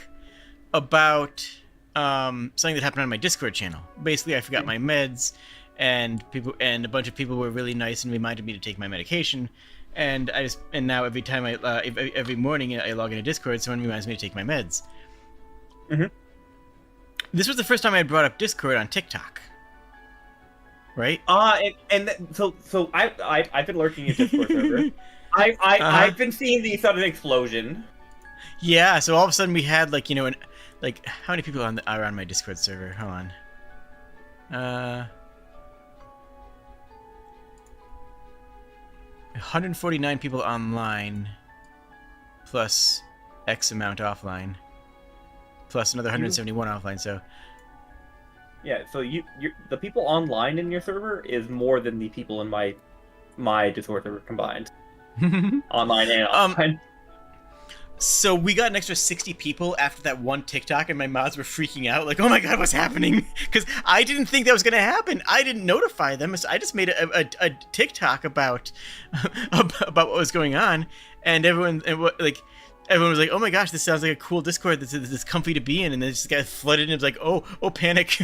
about something that happened on my Discord channel. Basically, I forgot my meds, and a bunch of people were really nice and reminded me to take my medication. And now every time every morning I log into Discord, someone reminds me to take my meds. This was the first time I had brought up Discord on TikTok. Right?
So I've been lurking in Discord server. I've been seeing the sudden explosion.
Yeah, so all of a sudden we had how many people are on my Discord server? Hold on. 149 people online, plus X amount offline, plus another 171 offline. So.
Yeah, so the people online in your server is more than the people in my Discord server combined. Online and offline.
So we got an extra 60 people after that one TikTok, and my mods were freaking out, like, "Oh my god, what's happening?" Because I didn't think that was going to happen. I didn't notify them. So I just made a TikTok about what was going on, and everyone was like, "Oh my gosh, this sounds like a cool Discord. This is comfy to be in." And then this guy flooded in. It was like, "Oh, panic!"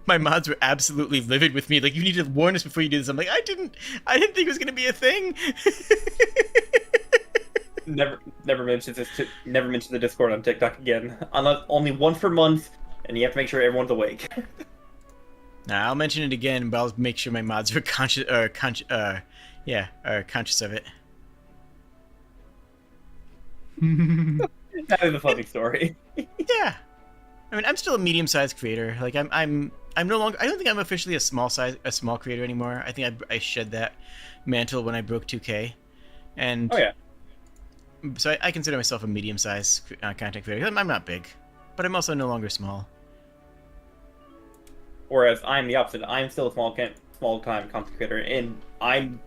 My mods were absolutely livid with me. Like, "You need to warn us before you do this." I'm like, I didn't think it was gonna be a thing.
Never mention the Discord on TikTok again, unless only once per month, and you have to make sure everyone's awake.
Nah, I'll mention it again, but I'll make sure my mods are conscious of it.
That is a funny story.
Yeah, I mean, I'm still a medium-sized creator. Like, I'm I'm no longer. I don't think I'm officially a small creator anymore. I think I shed that mantle when I broke 2K, and
Oh yeah.
so I consider myself a medium-sized content creator. I'm not big, but I'm also no longer small.
Whereas I'm the opposite. I'm still a small-time content creator, and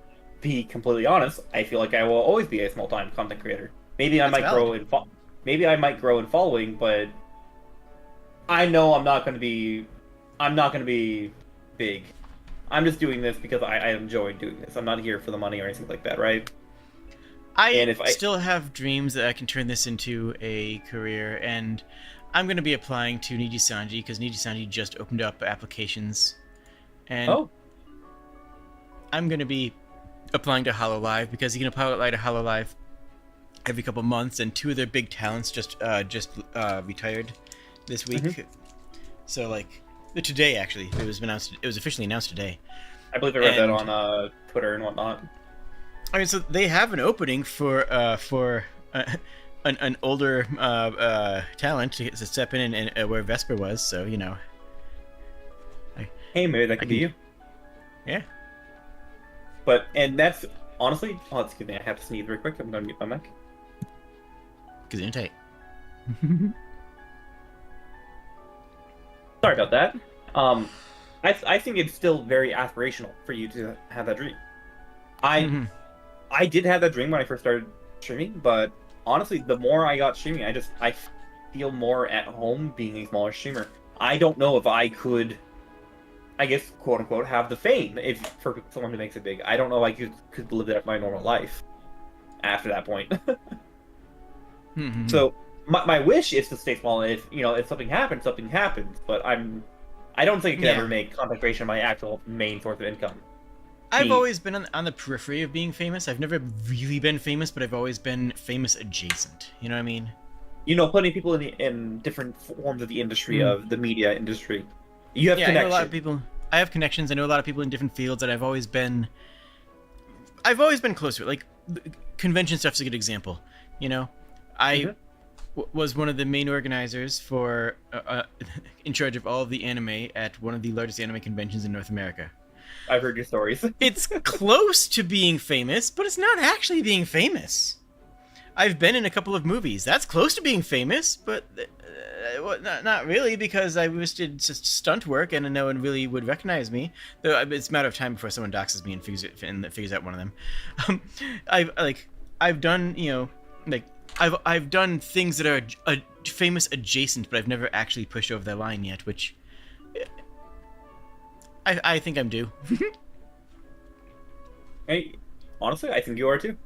be completely honest, I feel like I will always be a small-time content creator. Maybe I
That's
might
valid.
maybe I might grow in following, but I know I'm not going to be. I'm not going to be big. I'm just doing this because I enjoy doing this. I'm not here for the money or anything like that, right? And if I
still have dreams that I can turn this into a career, and I'm going to be applying to Nijisanji because Nijisanji just opened up applications, and
oh,
I'm going to be applying to HoloLive because you can apply to HoloLive every couple months, and two of their big talents just retired this week.
Mhm.
So like today actually, it was announced. It was officially announced today.
I believe I read that
And-
on Twitter and whatnot.
I mean, so they have an opening for an older talent to step in and where Vesper was. So you know,
Hey, maybe that could be
can-
you.
yeah.
But and that's honestly, oh, excuse me, I have to sneeze real quick. I'm gonna mute my mic.
Because you're tight.
Sorry about that. I think it's still very aspirational for you to have that dream.
Mhm.
I did have that dream when I first started streaming, but honestly, the more I got streaming, I feel more at home being a smaller streamer. I don't know if I could, I guess, quote unquote, have the fame if for someone who makes it big. I don't know if I could live that my normal life after that point.
Mhm.
So my wish is to stay small. And if something happens, something happens. But I don't think I could
Yeah.
ever make content creation my actual main source of income.
I've
the-
always been on the periphery of being famous. I've never really been famous, but I've always been famous adjacent. You know what I mean?
Plenty of people in different forms of the industry,
Mm.
of the media industry. You have
Yeah, I know a lot of
connections.
people. I have connections. I know a lot of people in different fields, and I've always been close to it. Like convention stuff's a good example. You know, I
Mhm.
was one of the main organizers for in charge of all of the anime at one of the largest anime conventions in North America.
I've heard your stories.
It's close to being famous, but it's not actually being famous. I've been in a couple of movies. That's close to being famous, but not really, because I was did just stunt work and no one really would recognize me. Though it's a matter of time before someone doxes me and figures out one of them. I've done I've done things that are famous adjacent, but I've never actually pushed over that line yet, which I think I'm due.
Hey, honestly, I think you are too.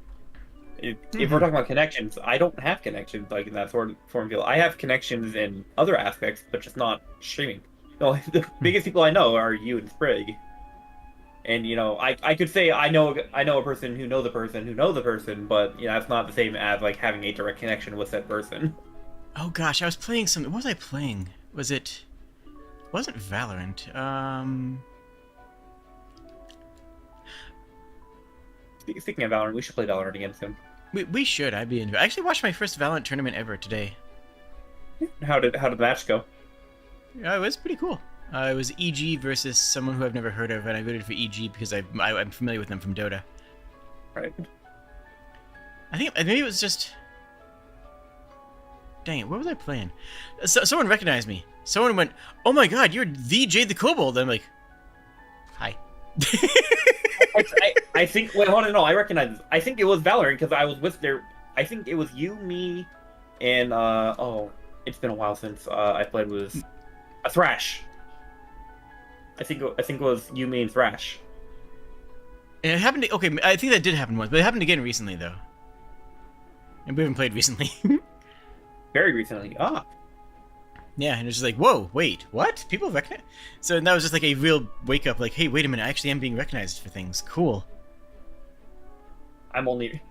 If we're talking about connections, I don't have connections like in that sort of form field. I have connections in other aspects, but just not streaming. No, the biggest people I know are you and Sprig. And I could say I know a person who knows a person who knows a person, but it's not the same as like having a direct connection with that person.
Oh gosh, I was playing something. What was I playing? It wasn't Valorant.
Speaking of Valorant, we should play Valorant again soon.
We should. I actually watched my first Valorant tournament ever today.
How did the match go?
Yeah, it was pretty cool. It was EG versus someone who I've never heard of, and I voted for EG because I'm familiar with them from Dota.
Right.
I think maybe it was just. Dang it! What was I playing? Someone recognized me. Someone went, "Oh my God, you're the Jade the Kobold." I'm like, "Hi."
I think. Wait, hold on. No, I recognize this. I think it was Valorant because I was with there. I think it was you, me, and it's been a while since I played with a Thrash. I think it was you, me, and Thrash.
And it happened. Okay, I think that did happen once, but it happened again recently though. And we haven't played recently.
Very recently. Ah.
Yeah, and it's just like, whoa, wait, what? People recognize? So that was just like a real wake up, like, hey, wait a minute, I actually am being recognized for things. Cool.
I'm only.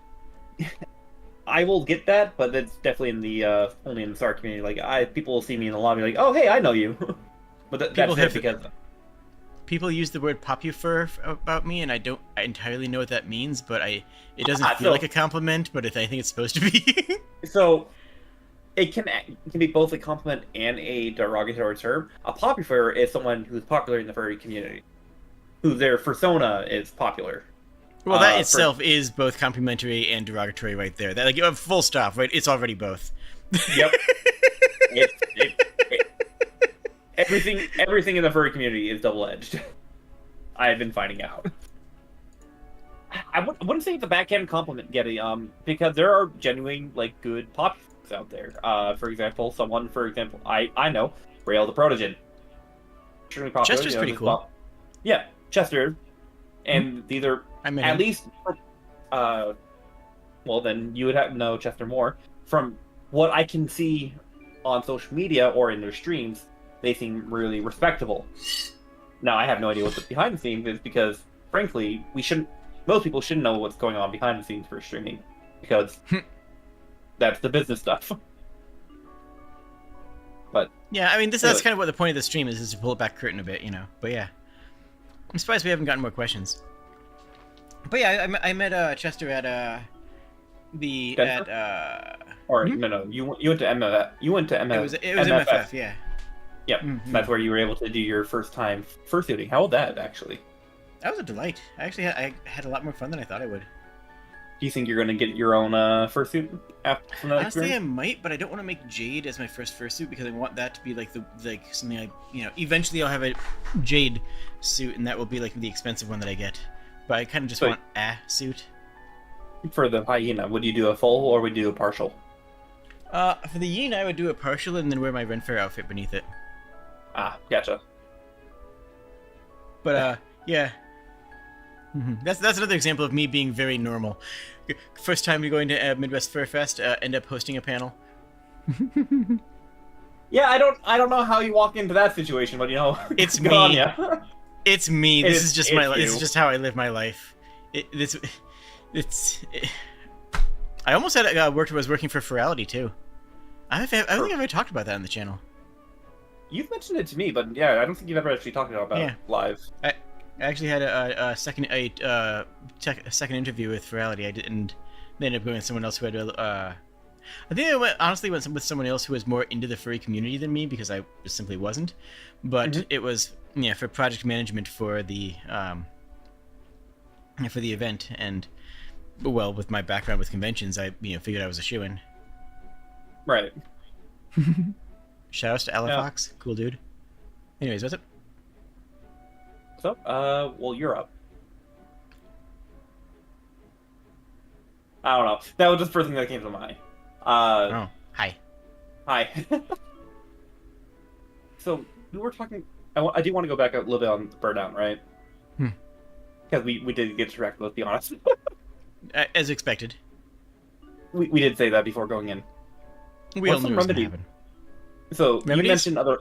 I will get that, but that's definitely in the only in the Star community. Like, people will see me in the lobby, like, oh hey, I know you. But
People
that's
have-
because
People use the word popufur about me, and I don't entirely know what that means, but it doesn't feel
so-
like a compliment, but I think it's supposed to be.
so
it can be both a compliment and a derogatory term. A popular is someone who's popular in the furry community, who their persona is popular.
Well, that itself is both complimentary and derogatory right there. That, like, full stop, right? It's already both.
Yep. Everything in the furry community is double-edged. I have been finding out. I wouldn't say it's a backhanded compliment, Getty, because there are genuine, like, good pop out there. For example, I know, Rail the Protogen. Extremely popular.
Chester's pretty cool.
Yeah, Chester. And these are, at least, well, then you would have to know Chester more. From what I can see on social media or in their streams, they seem really respectable. Now, I have no idea what the behind the scenes is because, frankly, most people shouldn't know what's going on behind the scenes for streaming because that's the business stuff. But
yeah, I mean, that's kind of what the point of the stream is to pull it back curtain a bit, you know. But yeah, I'm surprised we haven't gotten more questions. But yeah, I met Chester at
Denver? No, you went to MFF. You went to MFF.
It was MFF, yeah.
Yep, That's where you were able to do your first time fursuiting. How was that, actually?
That was a delight. I had a lot more fun than I thought I would.
Do you think you're going to get your own fursuit from that
Honestly,
experience?
I might, but I don't want to make Jade as my first fursuit because I want that to be like something eventually I'll have a Jade suit and that will be like the expensive one that I get. But I kind of just want a suit.
For the hyena, would you do a full or would you do a partial?
For the hyena, I would do a partial and then wear my Renfair outfit beneath it.
Ah, gotcha.
But yeah. That's another example of me being very normal. First time we go into Midwest Fur Fest, end up hosting a panel.
Yeah, I don't know how you walk into that situation, but you know,
it's me. It's me. This is just my life. This is just how I live my life. I almost had was working for Ferality too. I don't think I've ever talked about that on the channel.
You've mentioned it to me, but yeah, I don't think you've ever actually talked about it live.
I actually had a second interview with Ferality. I didn't. They ended up going with someone else who had I think I honestly went with someone else who was more into the furry community than me because I just simply wasn't. But it was for project management for the event, and well, with my background with conventions, I figured I was a shoo-in.
Right.
Shoutouts to Alafox, cool dude. Anyways, what's up?
So, well, you're up. I don't know. That was just the first thing that came to mind.
Hi.
Hi. So, we were talking... I do want to go back a little bit on Burnout, right? Because we did get distracted, let's be honest.
As expected.
We did say that before going in.
We all knew it was going to happen.
So,
Remedies?
You mentioned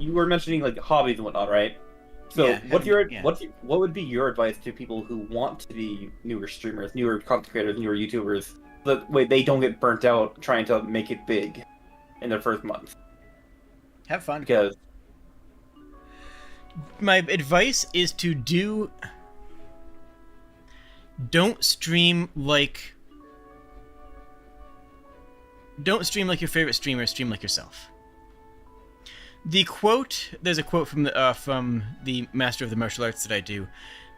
you were mentioning, like, hobbies and whatnot, right? So, what would be your advice to people who want to be newer streamers, newer content creators, newer YouTubers, so that way they don't get burnt out trying to make it big in their first month?
Have fun.
Because
my advice is to don't stream like your favorite streamer. Stream like yourself. There's a quote from the master of the martial arts that I do,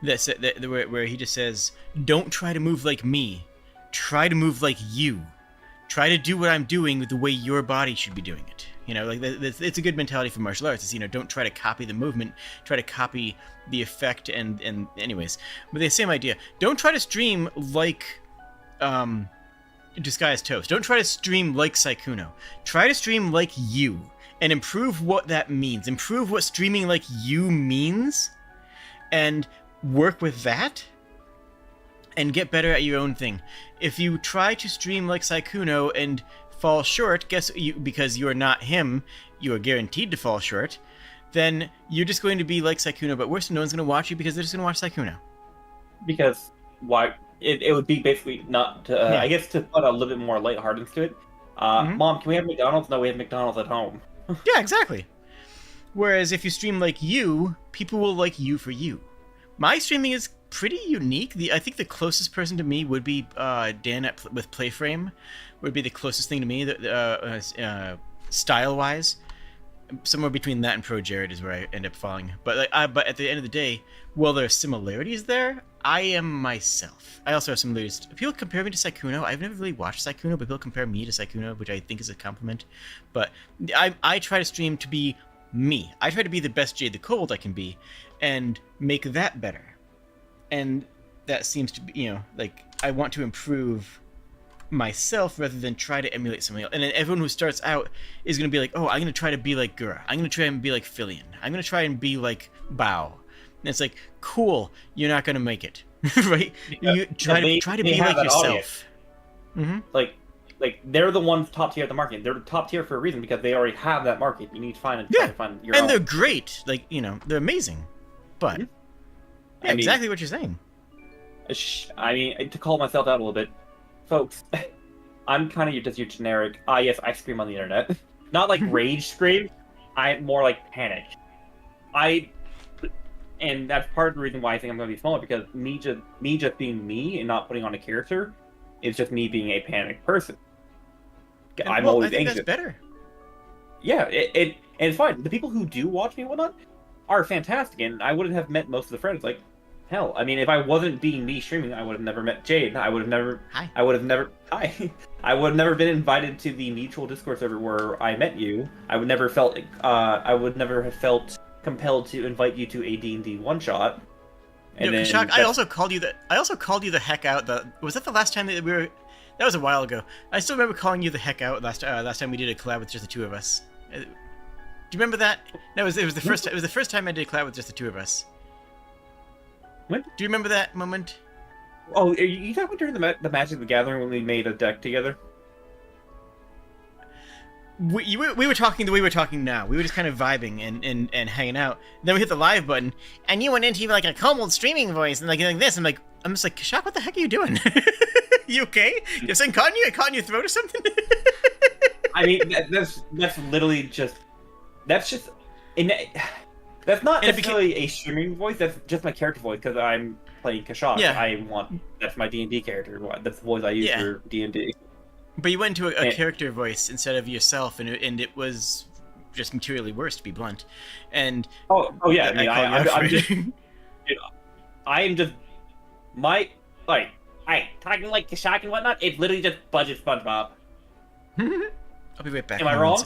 where he just says, "Don't try to move like me, try to move like you. Try to do what I'm doing the way your body should be doing it." It's a good mentality for martial arts. It's, don't try to copy the movement, try to copy the effect, and anyways. But the same idea. Don't try to stream like Disguised Toast. Don't try to stream like Saikuno. Try to stream like you. And improve what that means. Improve what streaming like you means. And work with that. And get better at your own thing. If you try to stream like Saikuno and fall short, because you are not him, you are guaranteed to fall short, then you're just going to be like Saikuno, but worse, no one's going to watch you because they're just going to watch Saikuno.
Because why? It would be basically not, I guess, to put a little bit more lighthearted to it. Mom, can we have McDonald's? No, we have McDonald's at home.
Yeah, exactly. Whereas if you stream like you, people will like you for you. My streaming is pretty unique. I think the closest person to me would be Dan with Playframe, would be the closest thing to me, style-wise. Somewhere between that and Pro Jared is where I end up falling. But but at the end of the day, while there are similarities there, I am myself. I also have similarities. People compare me to Sykkuno. I've never really watched Sykkuno, but people compare me to Sykkuno, which I think is a compliment. But I try to stream to be me. I try to be the best Jade the Kobold I can be, and make that better. And that seems to be, like, I want to improve myself rather than try to emulate somebody else. And then everyone who starts out is going to be like, oh, I'm going to try to be like Gura. I'm going to try and be like Filion. I'm going to try and be like Bao. And it's like, cool, you're not going to make it. Right? You try to be like yourself. Mm-hmm.
Like they're the ones top tier at the market. They're top tier for a reason because they already have that market. You need to find your own.
And they're great. Like, they're amazing. But exactly what you're saying.
I mean, to call myself out a little bit, folks, I'm kind of just your generic, yes, I scream on the internet. Not like rage scream, I'm more like panic. And that's part of the reason why I think I'm going to be smaller, because me just being me and not putting on a character is just me being a panicked person. I'm always anxious.
That's better.
Yeah, and it's fine. The people who do watch me and whatnot are fantastic, and I wouldn't have met most of the friends. Like, hell, I mean, if I wasn't being me streaming, I would have never met Jade. I would have never been invited to the mutual Discord server where I met you. I would never have felt compelled to invite you to a D&D one shot. And then
Kashak, I also called you the heck out. Was that the last time that we were? That was a while ago. I still remember calling you the heck out last time we did a collab with just the two of us. Do you remember that? It was the first. It was the first time I did a collab with just the two of us.
When?
Do you remember that moment?
Oh, are you talking about during the Magic the Gathering when we made a deck together?
We were talking the way we're talking now. We were just kind of vibing and hanging out. Then we hit the live button, and you went into like a Kobold streaming voice and like this. I'm just like, Kashak, what the heck are you doing? You okay? You have something caught in your throat or something?
I mean, that's literally just that's not necessarily a streaming voice. That's just my character voice because I'm playing Kashak.
Yeah.
That's my D&D character. That's the voice I use for D&D.
But you went into a character voice instead of yourself, and it was just materially worse, to be blunt. And
oh yeah, I'm just talking like Kashak and whatnot. It's literally just Budget SpongeBob.
I'll be right back.
Am I wrong?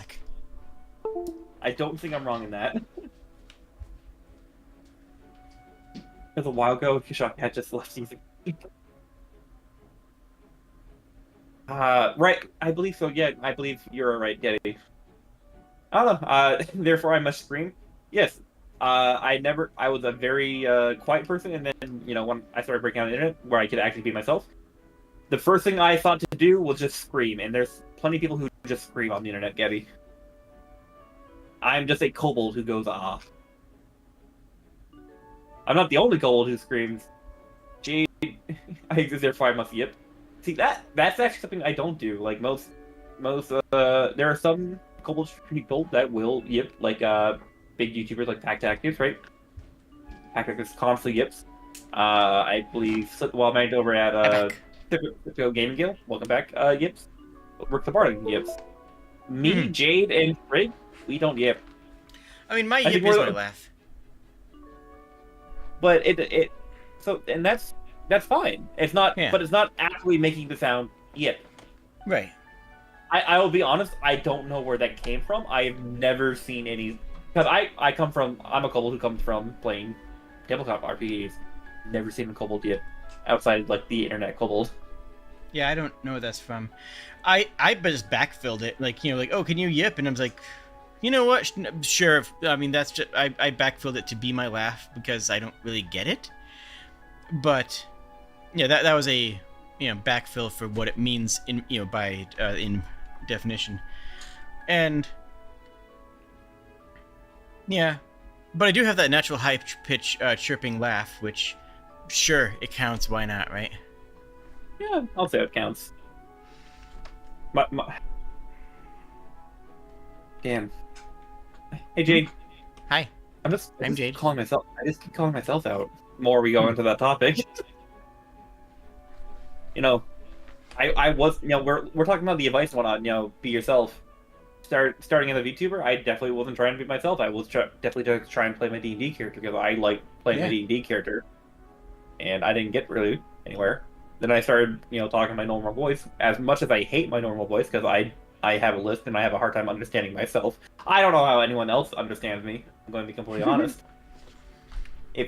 I don't think I'm wrong in that. It was a while ago. Kashak had just left season. Right. I believe so. Yeah, I believe you're right, Getty. I don't know. Therefore, I must scream. Yes. I was a very quiet person, and then when I started breaking out on the internet, where I could actually be myself, the first thing I thought to do was just scream. And there's plenty of people who just scream on the internet, Getty. I'm just a kobold who goes off. I'm not the only kobold who screams. Jade, I exist, therefore I must yip. See, that's actually something I don't do. Like most there are some kobolds people that will yip, like big YouTubers like Tactics, right? Tactics constantly yips. I believe while I'm over at Typical Gaming Guild, welcome back, yips. Rick the Bard yips. Me, Jade, and Rig, we don't yip.
I mean, my yip is my laugh.
But that's fine. It's not, but it's not actually making the sound yip.
Right.
I will be honest. I don't know where that came from. I've never seen any, because I'm a kobold who comes from playing tabletop RPGs. Never seen a kobold yip outside like the internet kobold.
Yeah, I don't know where that's from. I just backfilled it, like oh, can you yip? And I was like, you know what? Sure. I mean, that's just I backfilled it to be my laugh because I don't really get it. But yeah, that was a backfill for what it means in by in definition, and yeah, but I do have that natural high pitch chirping laugh, which sure it counts. Why not, right?
Yeah, I'll say it counts. Damn. Hey Jade.
Hi.
I'm Jade.
I just keep calling
myself out. more we go into that topic. You know, I was, you know, we're talking about the advice and whatnot. You know, be yourself. Starting as a VTuber, I definitely wasn't trying to be myself. I was definitely trying to play my D&D character because I like playing the D&D character, and I didn't get really anywhere. Then I started, you know, talking my normal voice. As much as I hate my normal voice because I have a lisp and I have a hard time understanding myself. I don't know how anyone else understands me. I'm going to be completely honest.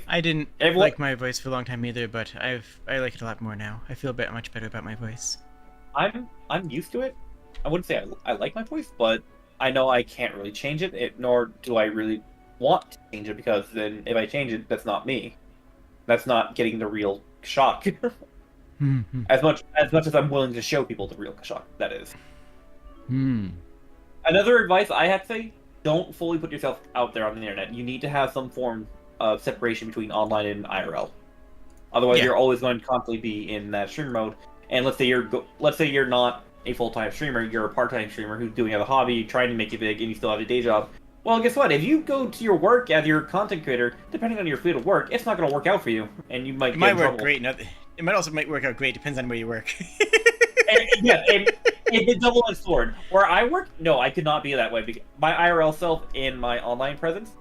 I didn't like my voice for a long time either, but I like it a lot more now. I feel much better about my voice.
I'm used to it. I wouldn't say I like my voice, but I know I can't really change it, nor do I really want to change it, because then if I change it, that's not me. That's not getting the real shock. As much as I'm willing to show people the real shock, that is. Another advice I have to say, don't fully put yourself out there on the internet. You need to have some form of separation between online and IRL. Otherwise, you're always going to constantly be in that streamer mode. And let's say you're not a full-time streamer, you're a part-time streamer who's doing it as a hobby, trying to make it big, and you still have a day job. Well, guess what? If you go to your work as your content creator, depending on your field of work, it's not going to work out for you, and you might get in trouble.
Great. It might also work out great. Depends on where you work.
It's a double-edged sword. Where I work, no, I could not be that way. Because my IRL self and my online presence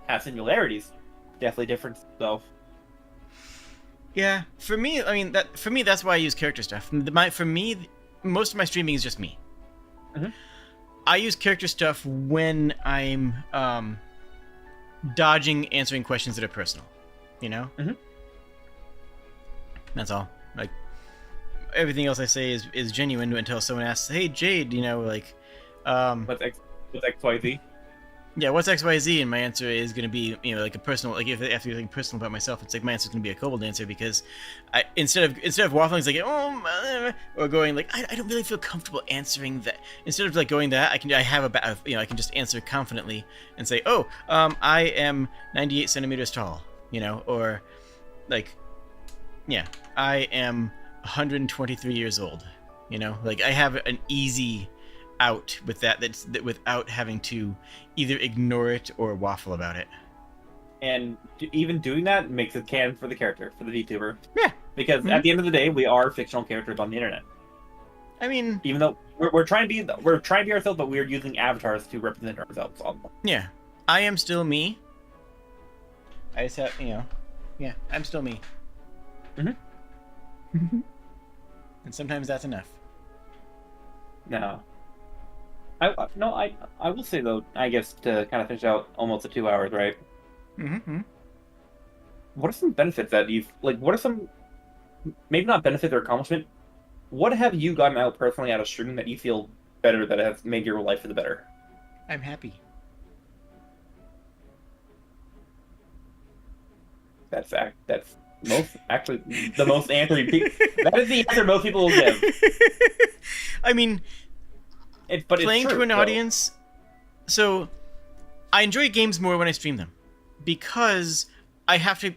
have similarities. Definitely different, though.
Yeah, for me, that's why I use character stuff. For me, most of my streaming is just me. I use character stuff when I'm dodging answering questions that are personal. You know? That's all. Like, everything else I say is genuine until someone asks, "Hey, Jade, you know, like,
what's XYZ?"
Yeah, what's XYZ? And my answer is going to be, you know, like a personal, like if after something personal about myself, it's like my answer is going to be a Kobold answer, because I instead of waffling, it's like or going like I don't really feel comfortable answering that. Instead of like going that, I can just answer confidently and say, I am 98 centimeters tall, you know, or like, yeah, I am 123 years old, you know, like I have an easy out with that without having to either ignore it or waffle about it.
And even doing that makes it canon for the character, for the VTuber.
Yeah.
Because at the end of the day, we are fictional characters on the internet.
I mean,
even though we're trying to be ourselves, but we're using avatars to represent ourselves.
Yeah. I am still me. I just have, you know, yeah, I'm still me. And sometimes that's enough.
No. I will say though, I guess to kind of finish out almost the 2 hours, right? What are some benefits that what are some, maybe not benefits or accomplishment, what have you gotten out personally out of streaming that you feel better, that has made your life for the better?
I'm happy.
That's the most answer. That is the answer most people will give.
I mean, playing
it's true,
to an audience. So, I enjoy games more when I stream them, because I have to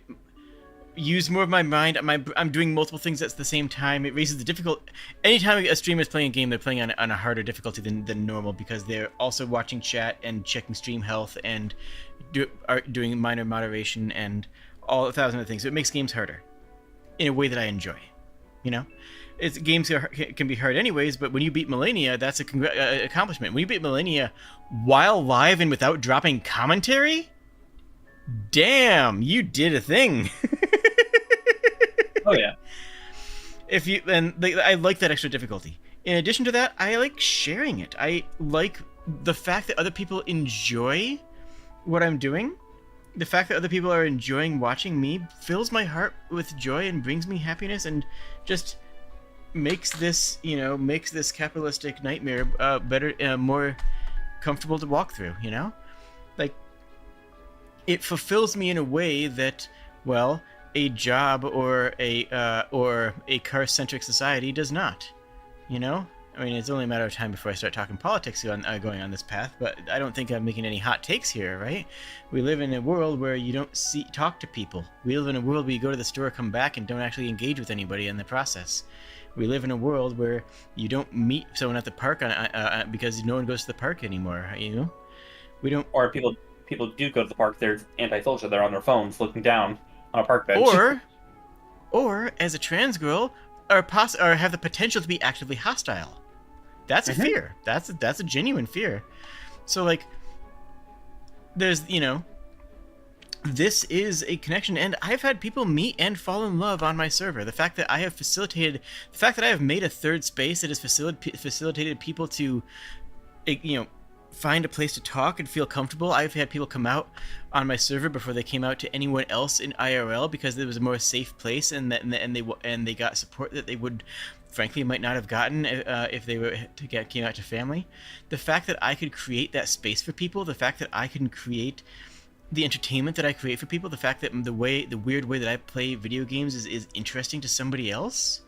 use more of my mind. I'm doing multiple things at the same time. It raises the difficult. Anytime a streamer is playing a game, they're playing on a harder difficulty than normal, because they're also watching chat and checking stream health and doing minor moderation and all 1,000 other things. So it makes games harder in a way that I enjoy. You know? Games can be hard anyways, but when you beat Millennia, that's a accomplishment. When you beat Millennia while live and without dropping commentary, damn, you did a thing.
Oh yeah.
I like that extra difficulty. In addition to that, I like sharing it. I like the fact that other people enjoy what I'm doing. The fact that other people are enjoying watching me fills my heart with joy and brings me happiness, and just makes this capitalistic nightmare better, more comfortable to walk through, you know? Like, it fulfills me in a way that, well, a job or a car-centric society does not, you know? I mean, it's only a matter of time before I start talking politics going on this path, but I don't think I'm making any hot takes here, right? We live in a world where you don't talk to people. We live in a world where you go to the store, come back, and don't actually engage with anybody in the process. We live in a world where you don't meet someone at the park because no one goes to the park anymore, you know? We don't...
Or people do go to the park, they're antisocial, they're on their phones looking down.
on a park bench.
Or as a trans girl, or have the potential to be actively hostile. That's a fear. That's a genuine fear. So like, there's this is a connection, and I've had people meet and fall in love on my server. The fact that I have made a third space that has facilitated people to, find a place to talk and feel comfortable. I've had people come out on my server before they came out to anyone else in IRL because it was a more safe place, and they got support that they would, frankly, might not have gotten if they came out to family. The fact that I could create that space for people, the fact that I can create the entertainment that I create for people, the fact that the weird way that I play video games is interesting to somebody else,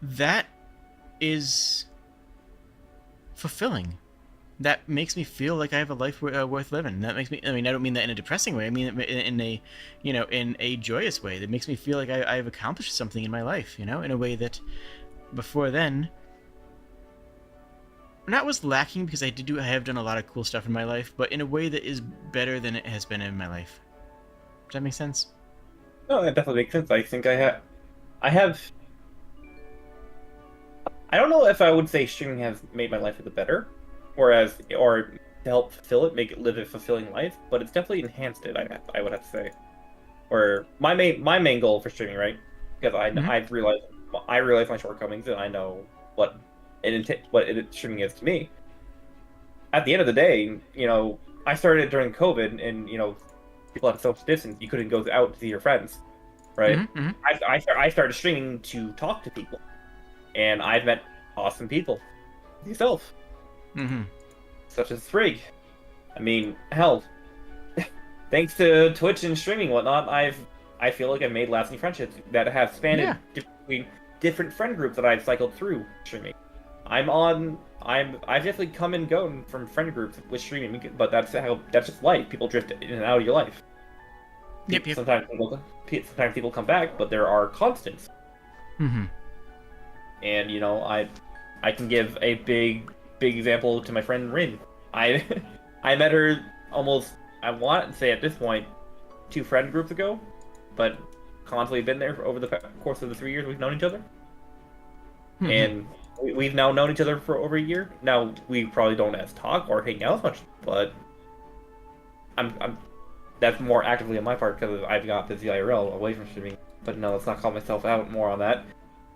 that is fulfilling. That makes me feel like I have a life worth living. That makes me, I don't mean that in a depressing way. I mean it in a, in a joyous way. That makes me feel like I've accomplished something in my life, in a way that before then, not was lacking, because I have done a lot of cool stuff in my life, but in a way that is better than it has been in my life. Does that make sense?
No, that definitely makes sense. I think I don't know if I would say streaming has made my life a bit better, or to help fulfill it, live a fulfilling life, but it's definitely enhanced it. I would have to say, or my main goal for streaming, right? Because I've realized my shortcomings, and I know what streaming is to me. At the end of the day, I started during COVID, and people had social distance. You couldn't go out to see your friends, right? I started streaming to talk to people, and I've met awesome people. Yourself. Such as Frigg. I mean, hell, thanks to Twitch and streaming and whatnot, I feel like I've made lasting friendships that have spanned between different friend groups that I've cycled through streaming. I've definitely come and gone from friend groups with streaming, but that's just life. People drift in and out of your life.
Yep.
Sometimes people come back, but there are constants. And I can give a big example to my friend Rin. I met her almost, I want to say at this point, 2 friend groups ago, but constantly been there over the course of the 3 years we've known each other. And we've now known each other for over a year. Now we probably don't talk or hang out as much, but I'm that's more actively on my part because I've got busy IRL away from streaming. But no, let's not call myself out more on that.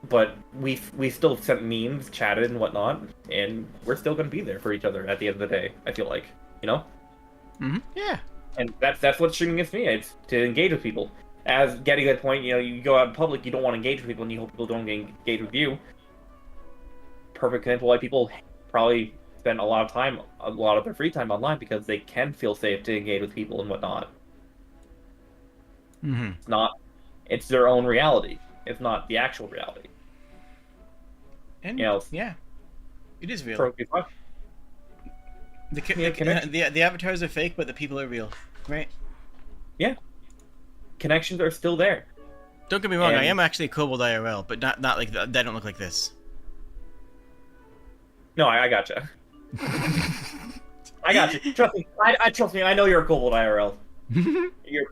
But we still sent memes, chatted and whatnot, and we're still going to be there for each other at the end of the day. I feel like,
Yeah.
And that's what streaming is to me. It's to engage with people. As getting that point, you go out in public, you don't want to engage with people, and you hope people don't engage with you. Perfect example why people probably spend a lot of their free time online, because they can feel safe to engage with people and whatnot. It's their own reality. It's not the actual reality.
And yeah, it is real. The avatars are fake, but the people are real, right?
Yeah. Connections are still there.
Don't get me wrong, I am actually a Kobold IRL, but not like that. They don't look like this.
No, I gotcha. I gotcha. Trust me. I trust me. I know you're a Kobold IRL.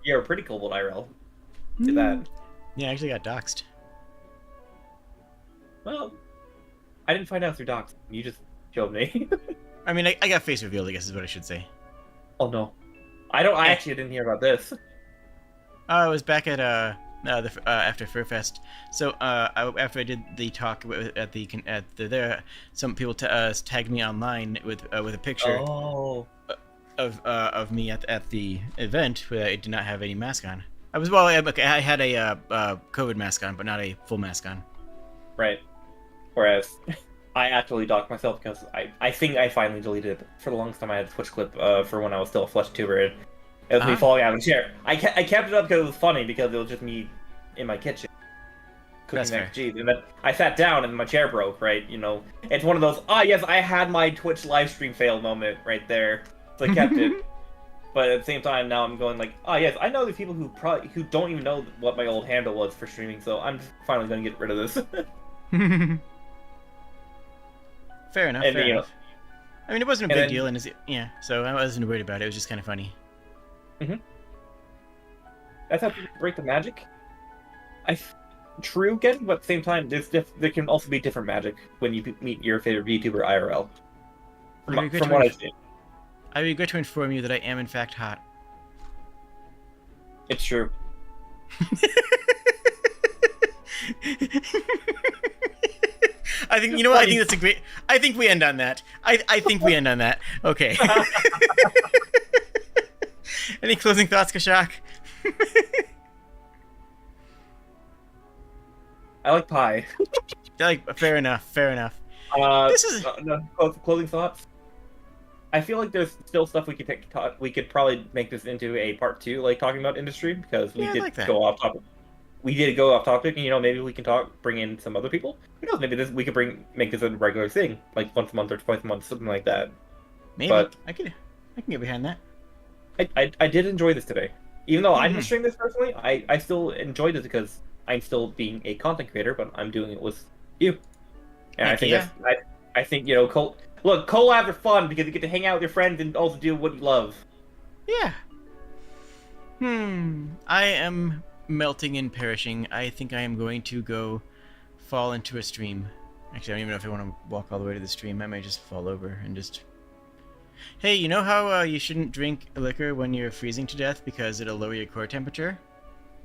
You're a pretty Kobold IRL. Do that.
Yeah, I actually got doxxed.
Well, I didn't find out through docs. You just showed me.
I mean, I got face revealed, I guess is what I should say.
Oh no, I actually didn't hear about this.
I was back at after Furfest. So after I did the talk there, some people tagged me online with a picture of me at the event where I did not have any mask on. I had a COVID mask on, but not a full mask on.
Right. Whereas I actually docked myself because I think I finally deleted it. For the longest time I had a Twitch clip for when I was still a flesh tuber. It was me falling out of a chair. I kept it up because it was funny, because it was just me in my kitchen cooking mac and cheese. And then I sat down and my chair broke, right? It's one of those, yes, I had my Twitch live stream fail moment right there. So I kept it. But at the same time, now I'm going like, yes, I know there's people who don't even know what my old handle was for streaming, so I'm finally going to get rid of this.
Fair enough. I mean, it wasn't a big deal, so I wasn't worried about it. It was just kind of funny.
That's how people break the magic. True, Ken, but at the same time, there can also be different magic when you meet your favorite VTuber IRL. From what I've seen.
I regret to inform you that I am in fact hot.
It's true.
I think, you know what, I think that's a great... I think we end on that. I think we end on that. Okay. Any closing thoughts, Kashak?
I like pie.
Fair enough, fair enough.
This is closing thoughts. I feel like there's still stuff we could we could probably make this into a part 2, like talking about industry, because we did go off topic. We did go off topic, and maybe we can bring in some other people. Who knows? Maybe we could make this a regular thing, like once a month or twice a month, something like that.
Maybe.
But
I can get behind that.
I did enjoy this today, even though I didn't stream this personally. I still enjoyed it because I'm still being a content creator, but I'm doing it with you. And I think collabs are fun because you get to hang out with your friends and also do what you love.
Yeah. I am melting and perishing. I think I am going to go fall into a stream. Actually, I don't even know if I want to walk all the way to the stream. I might just fall over and just... Hey, you know how you shouldn't drink liquor when you're freezing to death because it'll lower your core temperature?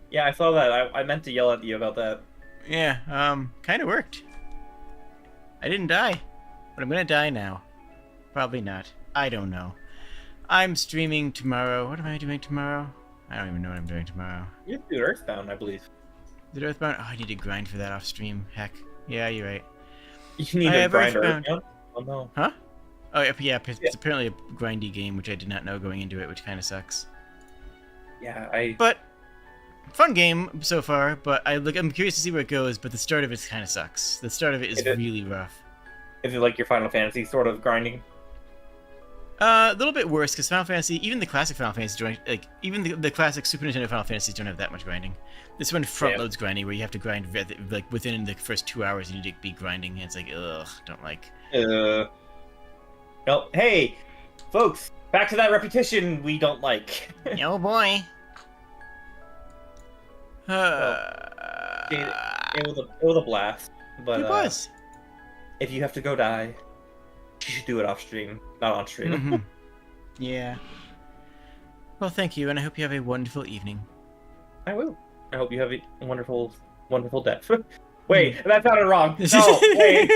Yeah, I saw that. I meant to yell at you about that.
Yeah, kind of worked. I didn't die, but I'm gonna die now. Probably not. I don't know. I'm streaming tomorrow. What am I doing tomorrow? I don't even know what I'm doing tomorrow.
You have to do Earthbound, I believe.
Is it Earthbound? Oh, I need to grind for that off stream. Heck. Yeah, you're right.
You need to grind Earthbound? Oh, no.
Huh? Oh, yeah, it's apparently a grindy game, which I did not know going into it, which kind of sucks.
Yeah,
But, fun game so far, but I'm curious to see where it goes, but the start of it kind of sucks. The start of it is really rough.
Is it like your Final Fantasy sort of grinding?
A little bit worse, because Final Fantasy, even the classic Final Fantasy, even the classic Super Nintendo Final Fantasies don't have that much grinding. This one front loads grinding, where you have to grind, like, within the first 2 hours, you need to be grinding, and it's like, ugh, don't like.
No, hey, folks, back to that repetition we don't like.
Oh boy.
It was a blast, but
it was.
If you have to go die, you should do it off stream, not on stream.
Mm-hmm. Yeah. Well, thank you, and I hope you have a wonderful evening.
I will. I hope you have a wonderful, wonderful death. Wait, that sounded wrong. No, wait.